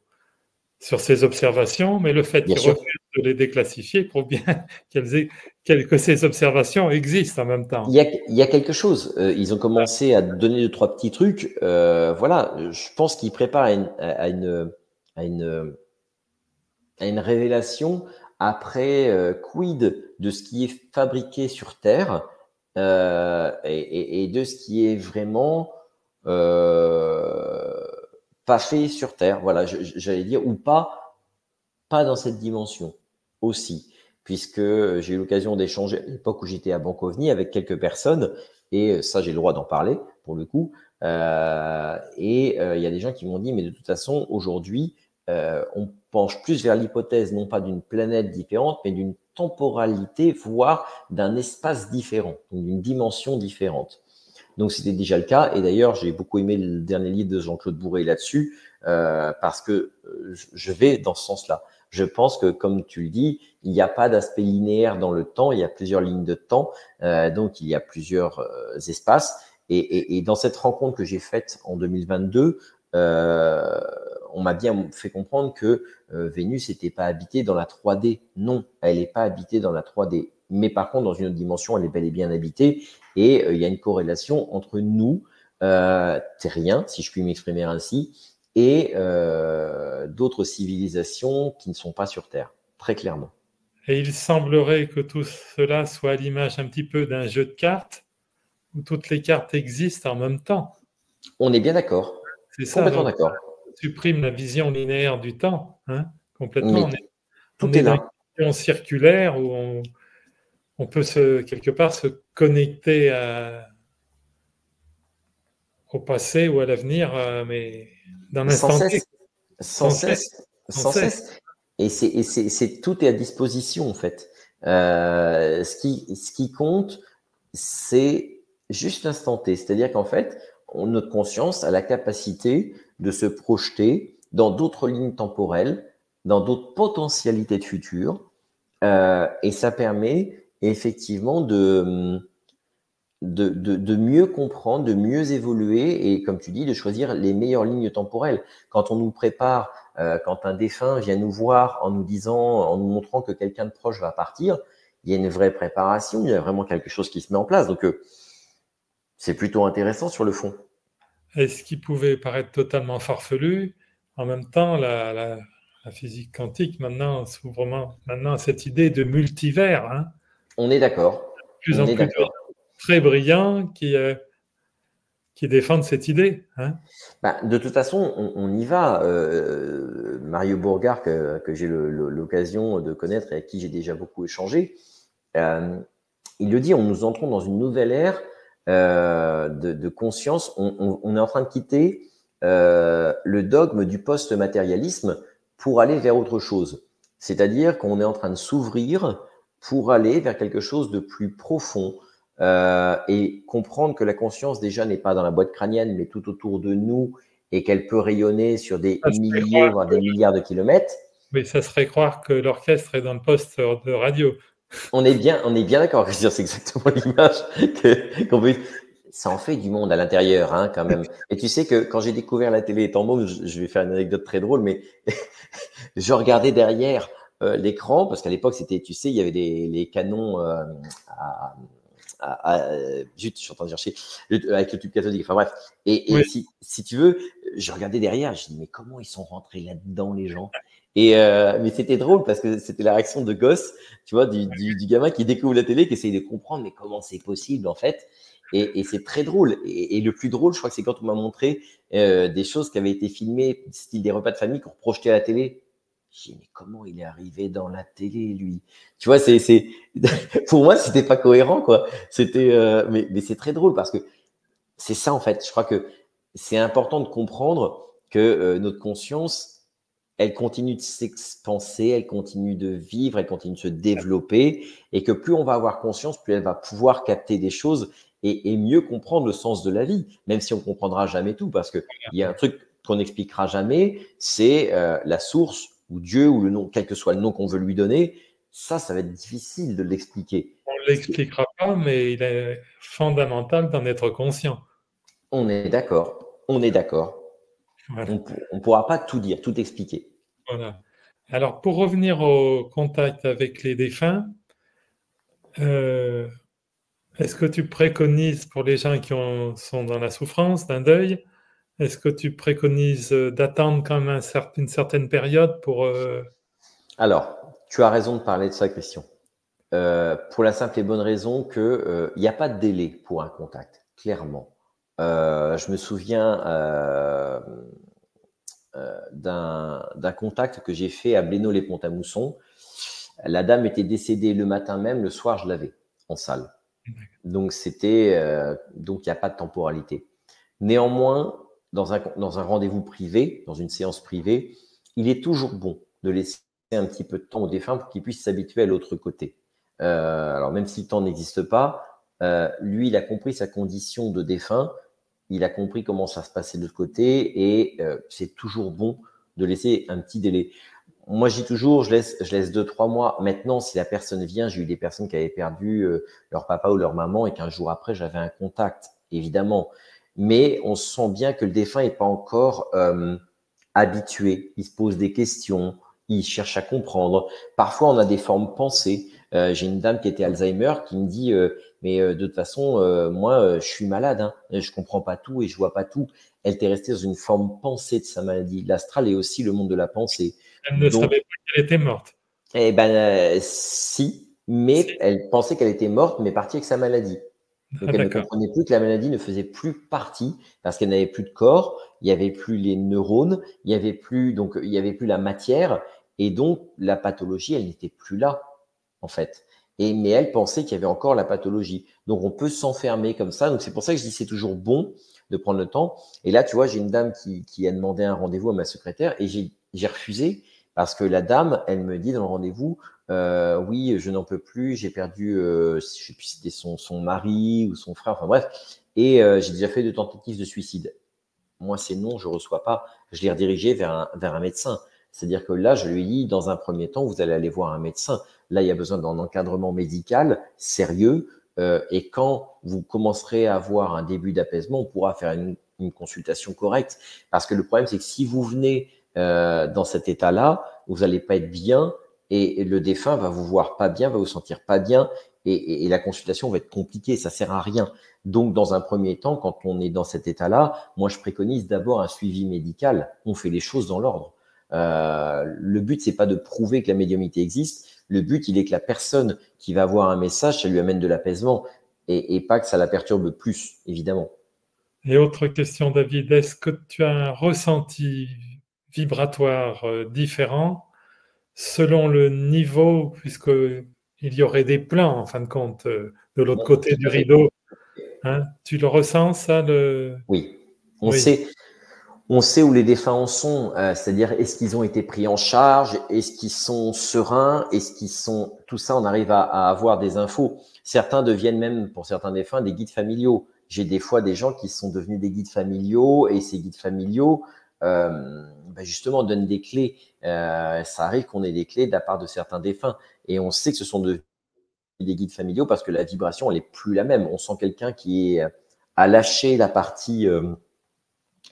sur ces observations, mais le fait Bien qu'ils sûr. refusent de les déclassifier prouve bien que ces observations existent en même temps. Il y a quelque chose. Ils ont commencé à donner deux, trois petits trucs. Voilà, je pense qu'ils préparent à une révélation après quid de ce qui est fabriqué sur Terre et de ce qui est vraiment pas fait sur Terre. Voilà, j'allais dire, ou pas dans cette dimension aussi, puisque j'ai eu l'occasion d'échanger à l'époque où j'étais à Banque OVNI avec quelques personnes, et ça j'ai le droit d'en parler pour le coup. Il y a des gens qui m'ont dit, mais de toute façon, aujourd'hui, on penche plus vers l'hypothèse non pas d'une planète différente, mais d'une temporalité, voire d'un espace différent, donc d'une dimension différente. Donc c'était déjà le cas. Et d'ailleurs, j'ai beaucoup aimé le dernier livre de Jean-Claude Bourret là-dessus, parce que je vais dans ce sens-là. Je pense que, comme tu le dis, il n'y a pas d'aspect linéaire dans le temps, il y a plusieurs lignes de temps, donc il y a plusieurs espaces. Et dans cette rencontre que j'ai faite en 2022, on m'a bien fait comprendre que Vénus n'était pas habitée dans la 3D. Non, elle n'est pas habitée dans la 3D. Mais par contre, dans une autre dimension, elle est bel et bien habitée. Et il y a une corrélation entre nous, terriens, si je puis m'exprimer ainsi, et d'autres civilisations qui ne sont pas sur Terre, très clairement. Et il semblerait que tout cela soit à l'image un petit peu d'un jeu de cartes où toutes les cartes existent en même temps. On est bien d'accord. C'est ça, Complètement donc ça d'accord. supprime la vision linéaire du temps, hein, complètement. Mais On tout est est dans là. une vision circulaire où on peut quelque part se connecter au passé ou à l'avenir, mais dans Sans l'instant T, cesse, sans sans cesse, cesse, sans sans cesse. cesse. Et tout est à disposition, en fait. Ce qui compte, c'est juste l'instant T. C'est-à-dire qu'en fait, notre conscience a la capacité de se projeter dans d'autres lignes temporelles, dans d'autres potentialités de futur. Et ça permet effectivement de mieux comprendre, de mieux évoluer et, comme tu dis, de choisir les meilleures lignes temporelles. Quand on nous prépare, quand un défunt vient nous voir en nous disant, en nous montrant que quelqu'un de proche va partir, il y a une vraie préparation, il y a vraiment quelque chose qui se met en place. Donc, c'est plutôt intéressant sur le fond. Et ce qui pouvait paraître totalement farfelu, en même temps, la physique quantique maintenant s'ouvre maintenant à cette idée de multivers, hein, On est d'accord. de plus On en est plus d'accord. très brillants qui défendent cette idée. Hein. Bah, de toute façon, on y va. Mario Bourgard, que j'ai l'occasion de connaître et avec qui j'ai déjà beaucoup échangé, il le dit, nous entrons dans une nouvelle ère de conscience. On est en train de quitter le dogme du post-matérialisme pour aller vers autre chose. C'est-à-dire qu'on est en train de s'ouvrir pour aller vers quelque chose de plus profond et comprendre que la conscience déjà n'est pas dans la boîte crânienne, mais tout autour de nous et qu'elle peut rayonner sur des milliers, voire des milliards de kilomètres. Oui, ça serait croire que l'orchestre est dans le poste de radio. On est bien d'accord, Christian, c'est exactement l'image qu'on veut. Ça en fait du monde à l'intérieur, hein, quand même. Et tu sais que quand j'ai découvert la télé étant môme, je vais faire une anecdote très drôle, mais je regardais derrière l'écran, parce qu'à l'époque, c'était, tu sais, il y avait les canons à, zut, je suis en train de chercher, avec le tube cathodique, enfin bref. Et Oui, si tu veux, je regardais derrière, je dis, mais comment ils sont rentrés là-dedans, les gens? Mais c'était drôle parce que c'était la réaction de gosse, tu vois, du gamin qui découvre la télé, qui essaye de comprendre, mais comment c'est possible, en fait. Et c'est très drôle. Et le plus drôle, je crois que c'est quand on m'a montré des choses qui avaient été filmées, style des repas de famille qu'on projetait à la télé. J'ai dit, mais comment il est arrivé dans la télé, lui? Tu vois, pour moi, c'était pas cohérent, quoi. Mais c'est très drôle parce que c'est ça, en fait. Je crois que c'est important de comprendre que notre conscience, elle continue de s'expanser, elle continue de vivre, elle continue de se développer et que plus on va avoir conscience, plus elle va pouvoir capter des choses et mieux comprendre le sens de la vie, même si on comprendra jamais tout parce qu'il y a un truc qu'on n'expliquera jamais, c'est la source ou Dieu ou le nom, quel que soit le nom qu'on veut lui donner. Ça va être difficile de l'expliquer. on ne l'expliquera pas, mais il est fondamental d'en être conscient. On est d'accord, on est d'accord. Voilà. On pourra pas tout dire, tout expliquer. Voilà. Alors, pour revenir au contact avec les défunts, euh, est-ce que tu préconises pour les gens qui sont dans la souffrance d'un deuil, est-ce que tu préconises d'attendre quand même une certaine période pour... Alors, tu as raison de parler de ça, Christian. Pour la simple et bonne raison que il n'y a pas de délai pour un contact, clairement. Je me souviens d'un contact que j'ai fait à Blénaud-les-Pont-à-Mousson. La dame était décédée le matin même, le soir je l'avais en salle. Donc donc il n'y a pas de temporalité. Néanmoins, dans un rendez-vous privé, dans une séance privée, il est toujours bon de laisser un petit peu de temps au défunt pour qu'il puisse s'habituer à l'autre côté. Alors même si le temps n'existe pas, lui, il a compris sa condition de défunt, il a compris comment ça se passait de l'autre côté et c'est toujours bon de laisser un petit délai. Moi, je dis toujours, je laisse 2-3 mois. Maintenant, si la personne vient, j'ai eu des personnes qui avaient perdu leur papa ou leur maman et qu'un jour après, j'avais un contact, évidemment. mais on sent bien que le défunt n'est pas encore habitué. Il se pose des questions, il cherche à comprendre. Parfois, on a des formes pensées. J'ai une dame qui était Alzheimer qui me dit mais de toute façon, moi, je suis malade, hein, je comprends pas tout et je vois pas tout. Elle était restée dans une forme pensée de sa maladie. L'astral est aussi le monde de la pensée. Elle ne Donc, savait pas qu'elle était morte. eh ben, si, mais Si. elle pensait qu'elle était morte, mais partie avec sa maladie. Ah, Donc, elle ne d'accord. comprenait plus que la maladie ne faisait plus partie parce qu'elle n'avait plus de corps, il n'y avait plus les neurones, il n'y avait plus, donc, il y avait plus la matière et donc la pathologie, elle n'était plus là, en fait. Mais elle pensait qu'il y avait encore la pathologie. Donc, on peut s'enfermer comme ça. Donc, c'est pour ça que je dis c'est toujours bon de prendre le temps. Et là, tu vois, j'ai une dame qui a demandé un rendez-vous à ma secrétaire et j'ai refusé parce que la dame, elle me dit dans le rendez-vous, oui, je n'en peux plus, j'ai perdu, je sais plus si c'était son mari ou son frère, enfin bref, et j'ai déjà fait 2 tentatives de suicide. Moi, c'est non, je reçois pas. Je l'ai redirigé vers un médecin. C'est-à-dire que là, je lui ai dit, dans un premier temps, vous allez aller voir un médecin. Là, il y a besoin d'un encadrement médical sérieux. Et quand vous commencerez à avoir un début d'apaisement, on pourra faire une consultation correcte. Parce que le problème, c'est que si vous venez dans cet état-là, vous n'allez pas être bien et le défunt va vous voir pas bien, va vous sentir pas bien et la consultation va être compliquée. Ça sert à rien. Donc, dans un premier temps, quand on est dans cet état-là, moi, je préconise d'abord un suivi médical. On fait les choses dans l'ordre. Le but, c'est pas de prouver que la médiumnité existe. Le but, il est que la personne qui va avoir un message, ça lui amène de l'apaisement et pas que ça la perturbe plus, évidemment. Et autre question, David, est-ce que tu as un ressenti vibratoire différent selon le niveau, puisqu'il y aurait des plans, en fin de compte, de l'autre côté Tout du à fait. rideau, hein? Tu le ressens, ça, Oui. On Oui, sait, on sait où les défunts en sont, c'est-à-dire est-ce qu'ils ont été pris en charge, est-ce qu'ils sont sereins, est-ce qu'ils sont… Tout ça, on arrive à avoir des infos. Certains deviennent même, pour certains défunts, des guides familiaux. J'ai des fois des gens qui sont devenus des guides familiaux et ces guides familiaux, justement, donnent des clés. Ça arrive qu'on ait des clés de la part de certains défunts et on sait que ce sont des guides familiaux parce que la vibration, elle est plus la même. On sent quelqu'un qui a lâché la partie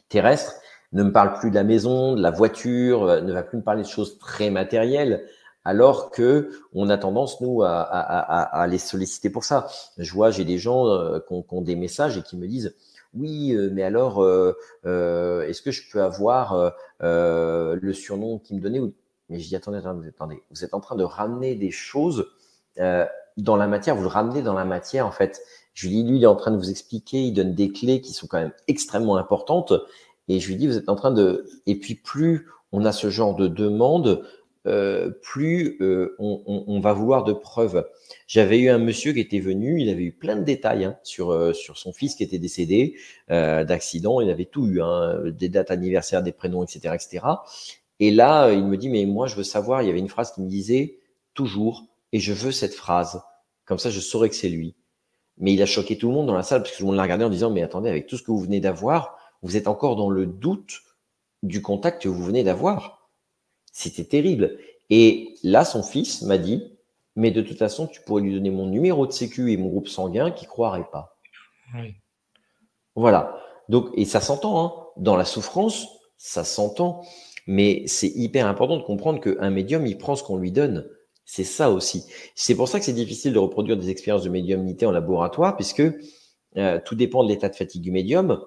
terrestre, ne me parle plus de la maison, de la voiture, ne va plus me parler de choses très matérielles, alors que on a tendance, nous, à les solliciter pour ça. Je vois, j'ai des gens qui ont des messages et qui me disent oui, mais alors, est-ce que je peux avoir le surnom qu'il me donnait Mais je dis attendez, vous êtes en train de ramener des choses dans la matière, vous le ramenez dans la matière en fait. Je lui dis, lui, il est en train de vous expliquer, il donne des clés qui sont quand même extrêmement importantes. Et je lui dis, vous êtes en train de… Et puis, plus on a ce genre de demande, plus on va vouloir de preuves. J'avais eu un monsieur qui était venu, il avait eu plein de détails sur son fils qui était décédé d'accident. Il avait tout eu, hein, des dates anniversaires, des prénoms, etc., etc. Et là, il me dit, mais moi, je veux savoir, il y avait une phrase qui me disait, toujours, et je veux cette phrase. Comme ça, je saurais que c'est lui. Mais il a choqué tout le monde dans la salle parce que tout le monde l'a regardé en disant mais attendez, avec tout ce que vous venez d'avoir, vous êtes encore dans le doute du contact que vous venez d'avoir. C'était terrible. Et là, son fils m'a dit mais de toute façon, tu pourrais lui donner mon numéro de sécu et mon groupe sanguin qui croirait pas. oui. Voilà. Donc, et ça s'entend, hein. Dans la souffrance, ça s'entend. Mais c'est hyper important de comprendre qu'un médium, il prend ce qu'on lui donne. C'est ça aussi. C'est pour ça que c'est difficile de reproduire des expériences de médiumnité en laboratoire, puisque tout dépend de l'état de fatigue du médium,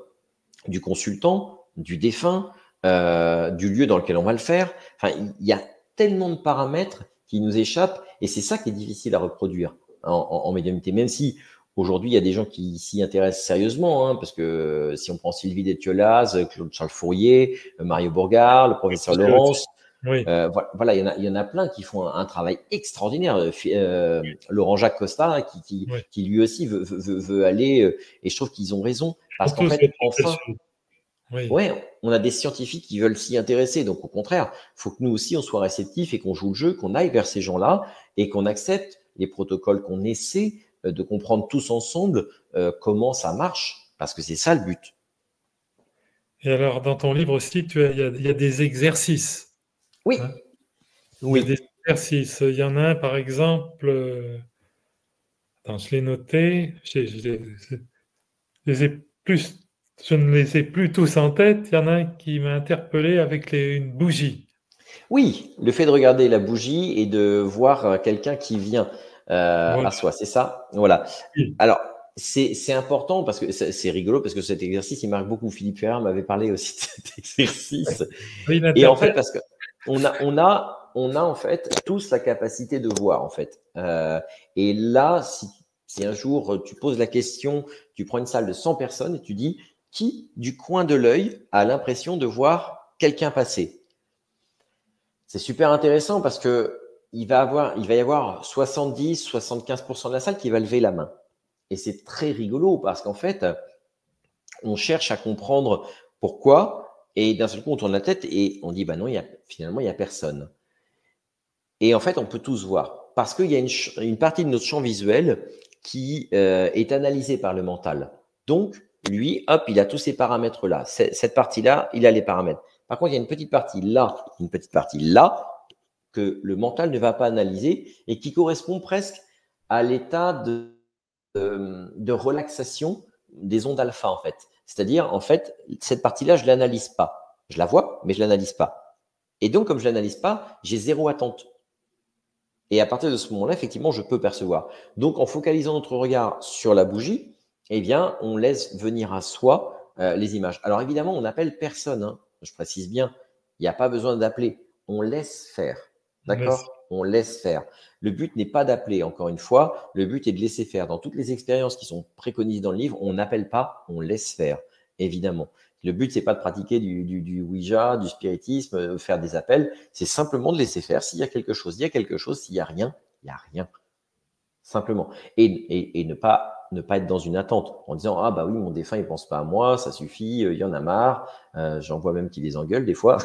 du consultant, du défunt, du lieu dans lequel on va le faire. Enfin, il y a tellement de paramètres qui nous échappent et c'est ça qui est difficile à reproduire en médiumnité. Même si aujourd'hui, il y a des gens qui s'y intéressent sérieusement, hein, parce que si on prend Sylvie Détiolaz, Claude Charles Fourier, Mario Bourgard, le professeur Laurence, Oui. voilà, il y en a plein qui font un travail extraordinaire. Laurent Jacques Costa, hein, Oui. qui lui aussi veut aller, et je trouve qu'ils ont raison, parce qu'en Surtout sur fait, quelque enfin, chose. Oui. ouais, on a des scientifiques qui veulent s'y intéresser. Donc, au contraire, il faut que nous aussi, on soit réceptifs et qu'on joue le jeu, qu'on aille vers ces gens-là et qu'on accepte les protocoles, qu'on essaie de comprendre tous ensemble comment ça marche, parce que c'est ça le but. Et alors, dans ton livre aussi, il y a des exercices, Oui, hein. Il y a des oui, exercices. Il y en a un, par exemple, attends, je l'ai noté, je les ai plus je ne les ai plus tous en tête. Il y en a un qui m'a interpellé avec une bougie. Oui, le fait de regarder la bougie et de voir quelqu'un qui vient Voilà. à soi, c'est ça? Voilà. Oui. Alors, c'est important parce que c'est rigolo parce que cet exercice, il marque beaucoup. Philippe Ferrer m'avait parlé aussi de cet exercice. Oui, il Et en fait, interpelle. parce que on a en fait tous la capacité de voir en fait. Et là, si un jour tu poses la question, tu prends une salle de 100 personnes et tu dis qui du coin de l'œil a l'impression de voir quelqu'un passer. C'est super intéressant parce que il va y avoir 70-75% de la salle qui va lever la main. Et c'est très rigolo parce qu'en fait, on cherche à comprendre pourquoi. Et d'un seul coup, on tourne la tête et on dit, bah non, finalement, il n'y a personne. Et en fait, on peut tous voir parce qu'il y a une partie de notre champ visuel qui est analysée par le mental. Donc, lui, hop, il a tous ces paramètres-là. Cette partie-là, il a les paramètres. Par contre, il y a une petite partie là, une petite partie là, que le mental ne va pas analyser et qui correspond presque à l'état de relaxation des ondes alpha, en fait. C'est-à-dire, en fait, cette partie-là, je ne l'analyse pas. Je la vois, mais je ne l'analyse pas. Et donc, comme je ne l'analyse pas, j'ai zéro attente. Et à partir de ce moment-là, effectivement, je peux percevoir. Donc, en focalisant notre regard sur la bougie, eh bien, on laisse venir à soi les images. Alors, évidemment, on n'appelle personne. Hein. Je précise bien, il n'y a pas besoin d'appeler. On laisse faire. Laisse. D'accord? On laisse faire. Le but n'est pas d'appeler, encore une fois. Le but est de laisser faire. Dans toutes les expériences qui sont préconisées dans le livre, on n'appelle pas, on laisse faire, évidemment. Le but, c'est pas de pratiquer du Ouija, du spiritisme, faire des appels. C'est simplement de laisser faire. S'il y a quelque chose, il y a quelque chose. S'il y a rien, il y a rien. Simplement. Et ne pas être dans une attente en disant ah bah oui mon défunt il pense pas à moi, ça suffit, il y en a marre. J'en vois même qui les engueule des fois.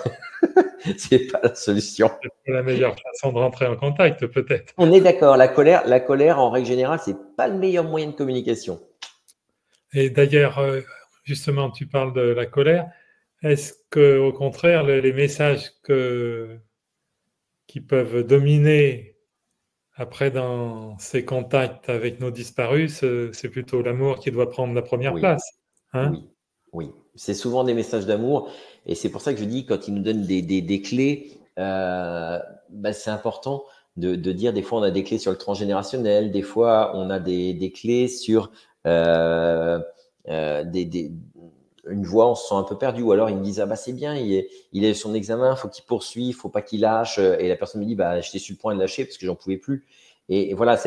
C'est pas la solution. C'est la meilleure façon de rentrer en contact, peut-être. On est d'accord. La colère en règle générale c'est pas le meilleur moyen de communication. Et d'ailleurs, justement, tu parles de la colère. Est-ce que, au contraire, les messages qui peuvent dominer après dans ces contacts avec nos disparus, c'est plutôt l'amour qui doit prendre la première Oui. place, hein? Oui, oui. C'est souvent des messages d'amour et c'est pour ça que je dis quand ils nous donnent des clés, bah, c'est important de dire des fois on a des clés sur le transgénérationnel, des fois on a des clés sur euh, des, une voix, on se sent un peu perdu ou alors ils me disent ah bah c'est bien, il a eu son examen, faut qu'il poursuive, faut pas qu'il lâche et la personne me dit bah j'étais sur le point de lâcher parce que j'en pouvais plus et voilà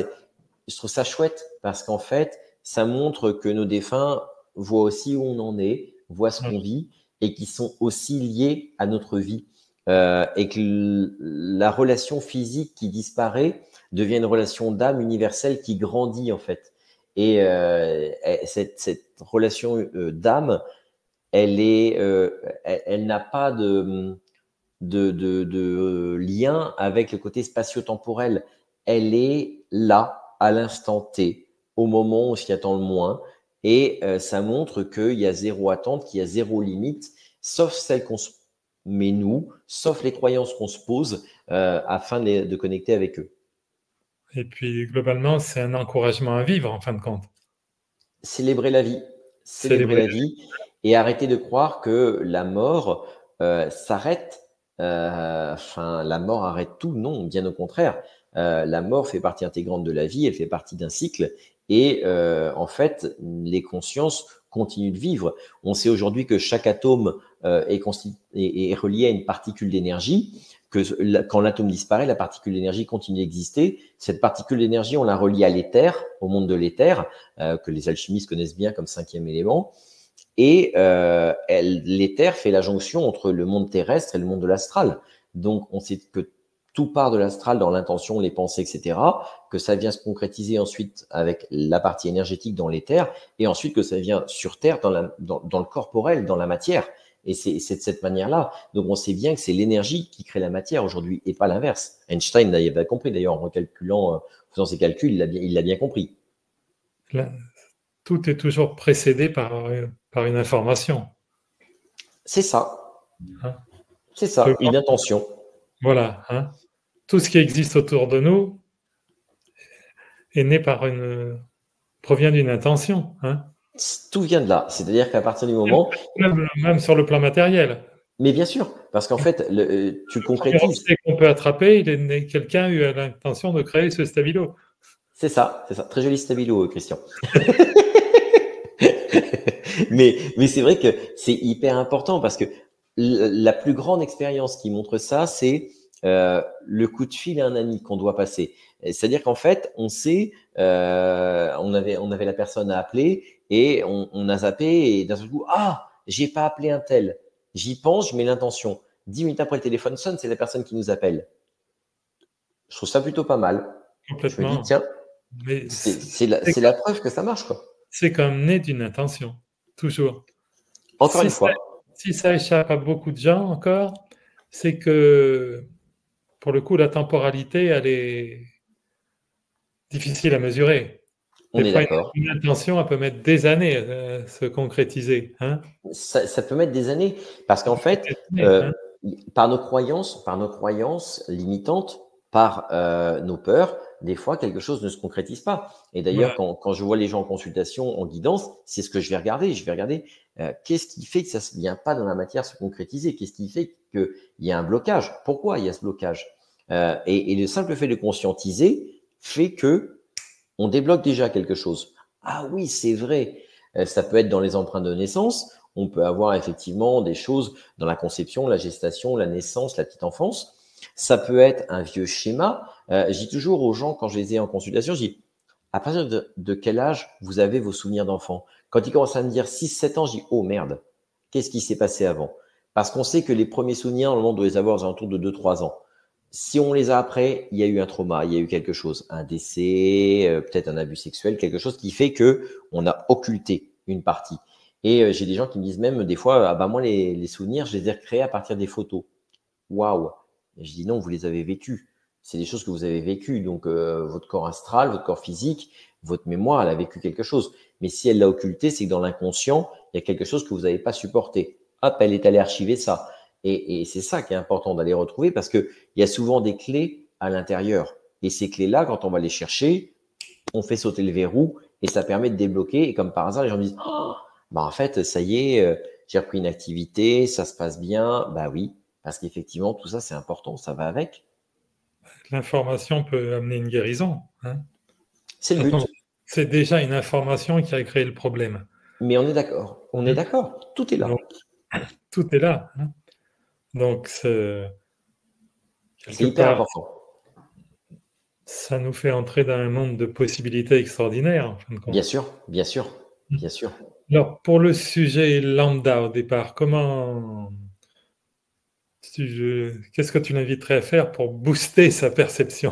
je trouve ça chouette parce qu'en fait ça montre que nos défunts voient aussi où on en est, voient ce qu'on vit et qui sont aussi liés à notre vie. Et que la relation physique qui disparaît devient une relation d'âme universelle qui grandit en fait. Et cette relation d'âme, elle n'a pas de lien avec le côté spatio-temporel. Elle est là, à l'instant T, au moment où on s'y attend le moins. Et ça montre qu'il y a zéro attente, qu'il y a zéro limite, sauf celle qu'on se met nous, sauf les croyances qu'on se pose afin de connecter avec eux. Et puis, globalement, c'est un encouragement à vivre, en fin de compte. Célébrer la vie, célébrer Célébrer. la vie et arrêter de croire que la mort s'arrête. Enfin, la mort arrête tout. Non, bien au contraire. La mort fait partie intégrante de la vie, elle fait partie d'un cycle et en fait, les consciences continuent de vivre. On sait aujourd'hui que chaque atome est relié à une particule d'énergie, que quand l'atome disparaît, la particule d'énergie continue d'exister. Cette particule d'énergie, on la relie à l'éther, au monde de l'éther, que les alchimistes connaissent bien comme cinquième élément. Et l'éther fait la jonction entre le monde terrestre et le monde de l'astral. Donc, on sait que tout part de l'astral dans l'intention, les pensées, etc., que ça vient se concrétiser ensuite avec la partie énergétique dans l'éther, et ensuite que ça vient sur Terre dans le corporel, dans la matière. Et c'est de cette manière-là. Donc, on sait bien que c'est l'énergie qui crée la matière aujourd'hui, et pas l'inverse. Einstein l'avait compris, d'ailleurs, en recalculant, faisant ses calculs, il l'a bien compris. Là, tout est toujours précédé par une information, C'est ça. hein. C'est ça, une intention. Voilà, hein. Tout ce qui existe autour de nous est né provient d'une intention, hein. Tout vient de là. C'est-à-dire qu'à partir du moment… Même sur le plan matériel. Mais bien sûr, parce qu'en fait, tu Le premier concrétises. obstacle qu'on peut attraper, quelqu'un a eu l'intention de créer ce stabilo. C'est ça, c'est ça. Très joli stabilo, Christian. mais c'est vrai que c'est hyper important parce que la plus grande expérience qui montre ça, c'est le coup de fil à un ami qu'on doit passer. C'est-à-dire qu'en fait, on sait, on avait la personne à appeler et on a zappé et d'un seul coup, ah, j'ai pas appelé un tel. J'y pense, je mets l'intention. 10 minutes après, le téléphone sonne, c'est la personne qui nous appelle. Je trouve ça plutôt pas mal. Je me dis, Complètement. tiens, Mais c'est la preuve que ça marche, quoi. c'est comme né d'une intention, toujours. Encore une fois. Si ça échappe à beaucoup de gens encore, c'est que, pour le coup, la temporalité, elle est difficile à mesurer. On Des est fois, d'accord. une intention, elle peut mettre des années à se concrétiser. Hein. Ça peut mettre des années parce qu'en fait, Des années, hein. par nos croyances limitantes, par nos peurs, des fois quelque chose ne se concrétise pas. Et d'ailleurs, Voilà. quand je vois les gens en consultation, en guidance, c'est ce que je vais regarder. Je vais regarder qu'est-ce qui fait que ça ne vient pas dans la matière se concrétiser. Qu'est-ce qui fait qu'il y a un blocage? Pourquoi il y a ce blocage? Et le simple fait de conscientiser fait que on débloque déjà quelque chose. Ah oui, c'est vrai. Ça peut être dans les empreintes de naissance. On peut avoir effectivement des choses dans la conception, la gestation, la naissance, la petite enfance. Ça peut être un vieux schéma. Je dis toujours aux gens, quand je les ai en consultation, je dis, à partir de quel âge vous avez vos souvenirs d'enfant? Quand ils commencent à me dire 6-7 ans, je dis, oh merde, qu'est-ce qui s'est passé avant? Parce qu'on sait que les premiers souvenirs, on doit les avoir aux alentours de 2-3 ans. Si on les a après, il y a eu un trauma, il y a eu quelque chose, un décès, peut-être un abus sexuel, quelque chose qui fait que on a occulté une partie. Et j'ai des gens qui me disent même des fois, ah bah moi les souvenirs, je les ai recréés à partir des photos. Waouh! Et je dis non, vous les avez vécus. C'est des choses que vous avez vécues. Donc votre corps astral, votre corps physique, votre mémoire, elle a vécu quelque chose. Mais si elle l'a occulté, c'est que dans l'inconscient, il y a quelque chose que vous n'avez pas supporté. Hop, elle est allée archiver ça. Et c'est ça qui est important d'aller retrouver parce qu'il y a souvent des clés à l'intérieur. Et ces clés-là, quand on va les chercher, on fait sauter le verrou et ça permet de débloquer. Et comme par hasard, les gens me disent, oh, bah en fait, ça y est, j'ai repris une activité, ça se passe bien. Bah oui, parce qu'effectivement, tout ça, c'est important, ça va avec. L'information peut amener une guérison. Hein. C'est le but. C'est déjà une information qui a créé le problème. Mais on est d'accord. On est d'accord. Tout est là. Donc, tout est là. Hein. Donc, C'est quelque hyper part, important. ça nous fait entrer dans un monde de possibilités extraordinaires, en fin de Bien compte. sûr, bien sûr, bien sûr. Alors, pour le sujet lambda au départ, qu'est-ce que tu l'inviterais à faire pour booster sa perception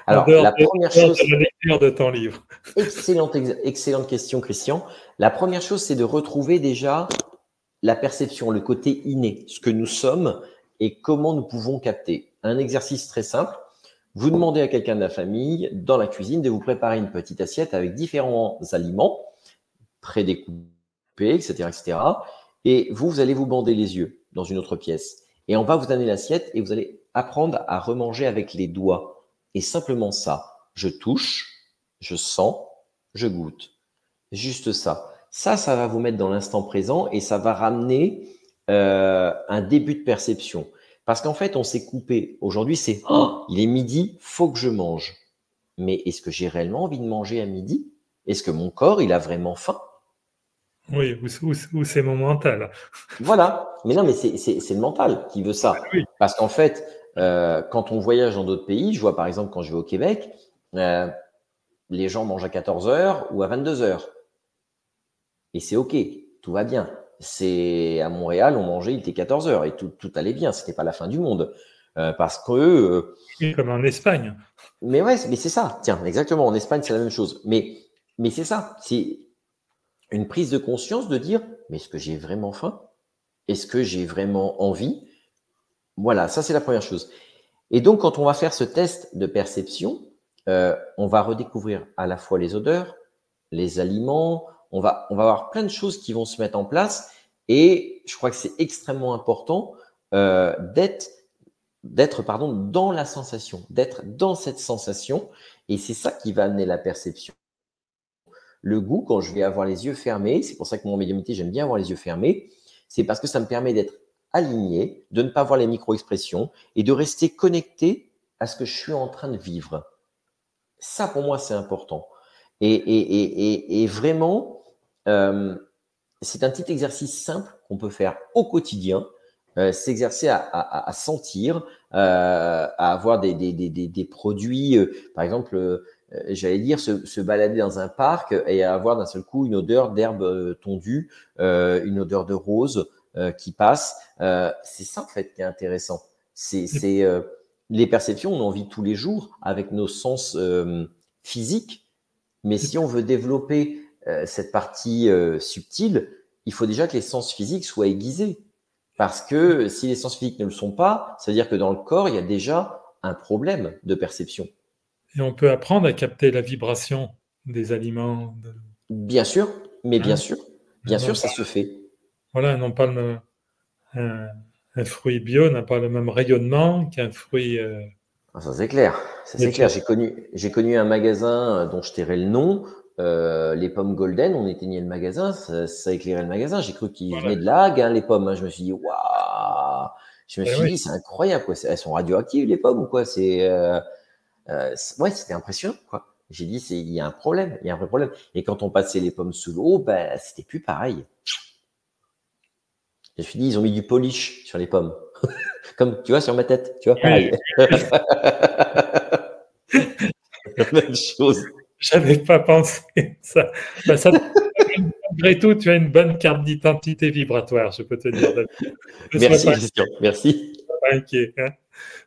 en Alors, dehors la de, première en dehors chose, de la lecture de ton livre? excellente question, Christian. La première chose, c'est de retrouver déjà la perception, le côté inné, ce que nous sommes et comment nous pouvons capter. Un exercice très simple. Vous demandez à quelqu'un de la famille, dans la cuisine, de vous préparer une petite assiette avec différents aliments prédécoupés, etc., etc. Et vous allez vous bander les yeux dans une autre pièce. Et on va vous donner l'assiette et vous allez apprendre à remanger avec les doigts. Et simplement ça. Je touche, je sens, je goûte. Juste ça. Ça va vous mettre dans l'instant présent et ça va ramener un début de perception. Parce qu'en fait, on s'est coupé. Aujourd'hui, c'est oh, il est midi, faut que je mange. Mais est-ce que j'ai réellement envie de manger à midi? Est-ce que mon corps, il a vraiment faim? Oui, ou c'est mon mental. Voilà. Mais non, mais c'est le mental qui veut ça. Oui. Parce qu'en fait, quand on voyage dans d'autres pays, je vois par exemple quand je vais au Québec, les gens mangent à 14 heures ou à 22 heures. Et c'est OK, tout va bien. C'est à Montréal, on mangeait, il était 14 heures et tout allait bien. C'était pas la fin du monde. Parce que Comme en Espagne. mais ouais, mais c'est ça. Tiens, exactement. En Espagne, c'est la même chose. Mais c'est ça. C'est une prise de conscience de dire, mais est-ce que j'ai vraiment faim? Est-ce que j'ai vraiment envie? Voilà, ça c'est la première chose. Et donc, quand on va faire ce test de perception, on va redécouvrir à la fois les odeurs, les aliments, on va avoir plein de choses qui vont se mettre en place. Et je crois que c'est extrêmement important d'être dans la sensation, d'être dans cette sensation. Et c'est ça qui va amener la perception. Le goût, quand je vais avoir les yeux fermés, c'est pour ça que mon médiumnité, j'aime bien avoir les yeux fermés, c'est parce que ça me permet d'être aligné, de ne pas voir les micro-expressions et de rester connecté à ce que je suis en train de vivre. Ça, pour moi, c'est important. Et vraiment, c'est un petit exercice simple qu'on peut faire au quotidien, s'exercer à sentir, à avoir des produits, par exemple, j'allais dire, se balader dans un parc et avoir d'un seul coup une odeur d'herbe tondue, une odeur de rose qui passe. C'est ça, en fait, qui est intéressant. C'est les perceptions, on en vit tous les jours avec nos sens physiques, mais si on veut développer cette partie subtile, il faut déjà que les sens physiques soient aiguisés. Parce que si les sens physiques ne le sont pas, ça veut dire que dans le corps, il y a déjà un problème de perception. Et on peut apprendre à capter la vibration des aliments. Bien sûr, mais Hein, bien sûr, non ça pas, se fait. voilà, non pas un fruit bio n'a pas le même rayonnement qu'un fruit. Ah, ça c'est clair, ça c'est clair. Nature. J'ai connu un magasin dont je tairai le nom. Les pommes Golden, on éteignait le magasin, ça éclairait le magasin. J'ai cru qu'ils Voilà. venaient de La Hague, hein, les pommes. Hein. Je me suis dit, waouh! Je me Eh suis oui. dit, c'est incroyable, quoi. Elles sont radioactives, les pommes, ou quoi? Ouais, c'était impressionnant, quoi. J'ai dit, il y a un problème, il y a un vrai problème. Et quand on passait les pommes sous l'eau, ben, c'était plus pareil. Je me suis dit, ils ont mis du polish sur les pommes. Comme, tu vois, sur ma tête, tu vois, Oui, pareil. Même chose. j'avais pas pensé à ça. Ben, ça. Malgré tout, tu as une bonne carte d'identité vibratoire, je peux te dire, David. Ne sois Merci, pas Christian. Merci. inquiet. Hein.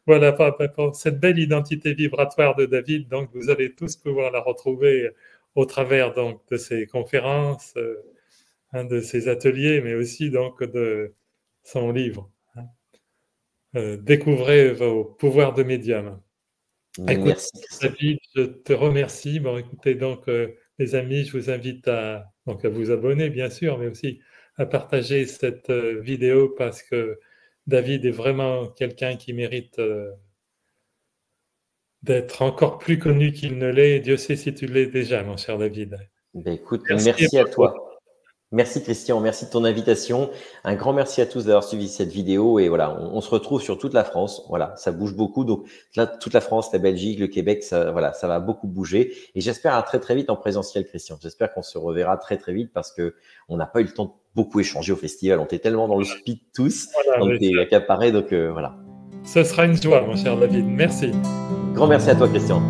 Voilà, pour cette belle identité vibratoire de David, donc vous allez tous pouvoir la retrouver au travers donc de ces conférences, de ses ateliers, mais aussi donc de son livre. Hein. Découvrez vos pouvoirs de médium. Écoute, Merci, Christian. David, je te remercie. Bon, écoutez, donc, les amis, je vous invite donc, à vous abonner, bien sûr, mais aussi à partager cette vidéo parce que David est vraiment quelqu'un qui mérite d'être encore plus connu qu'il ne l'est. Dieu sait si tu l'es déjà, mon cher David. Ben, écoute, Merci et merci à bravo. toi. Merci, Christian. Merci de ton invitation. Un grand merci à tous d'avoir suivi cette vidéo. Et voilà, on se retrouve sur toute la France. Voilà, ça bouge beaucoup. Donc, là, toute la France, la Belgique, le Québec, ça, voilà, ça va beaucoup bouger. Et j'espère à très, très vite en présentiel, Christian. J'espère qu'on se reverra très, très vite parce que on n'a pas eu le temps de beaucoup échanger au festival. On était tellement dans le speed tous. Voilà, On mais était accaparés. Donc, voilà. ce sera une joie, mon cher David. Merci. Grand merci à toi, Christian.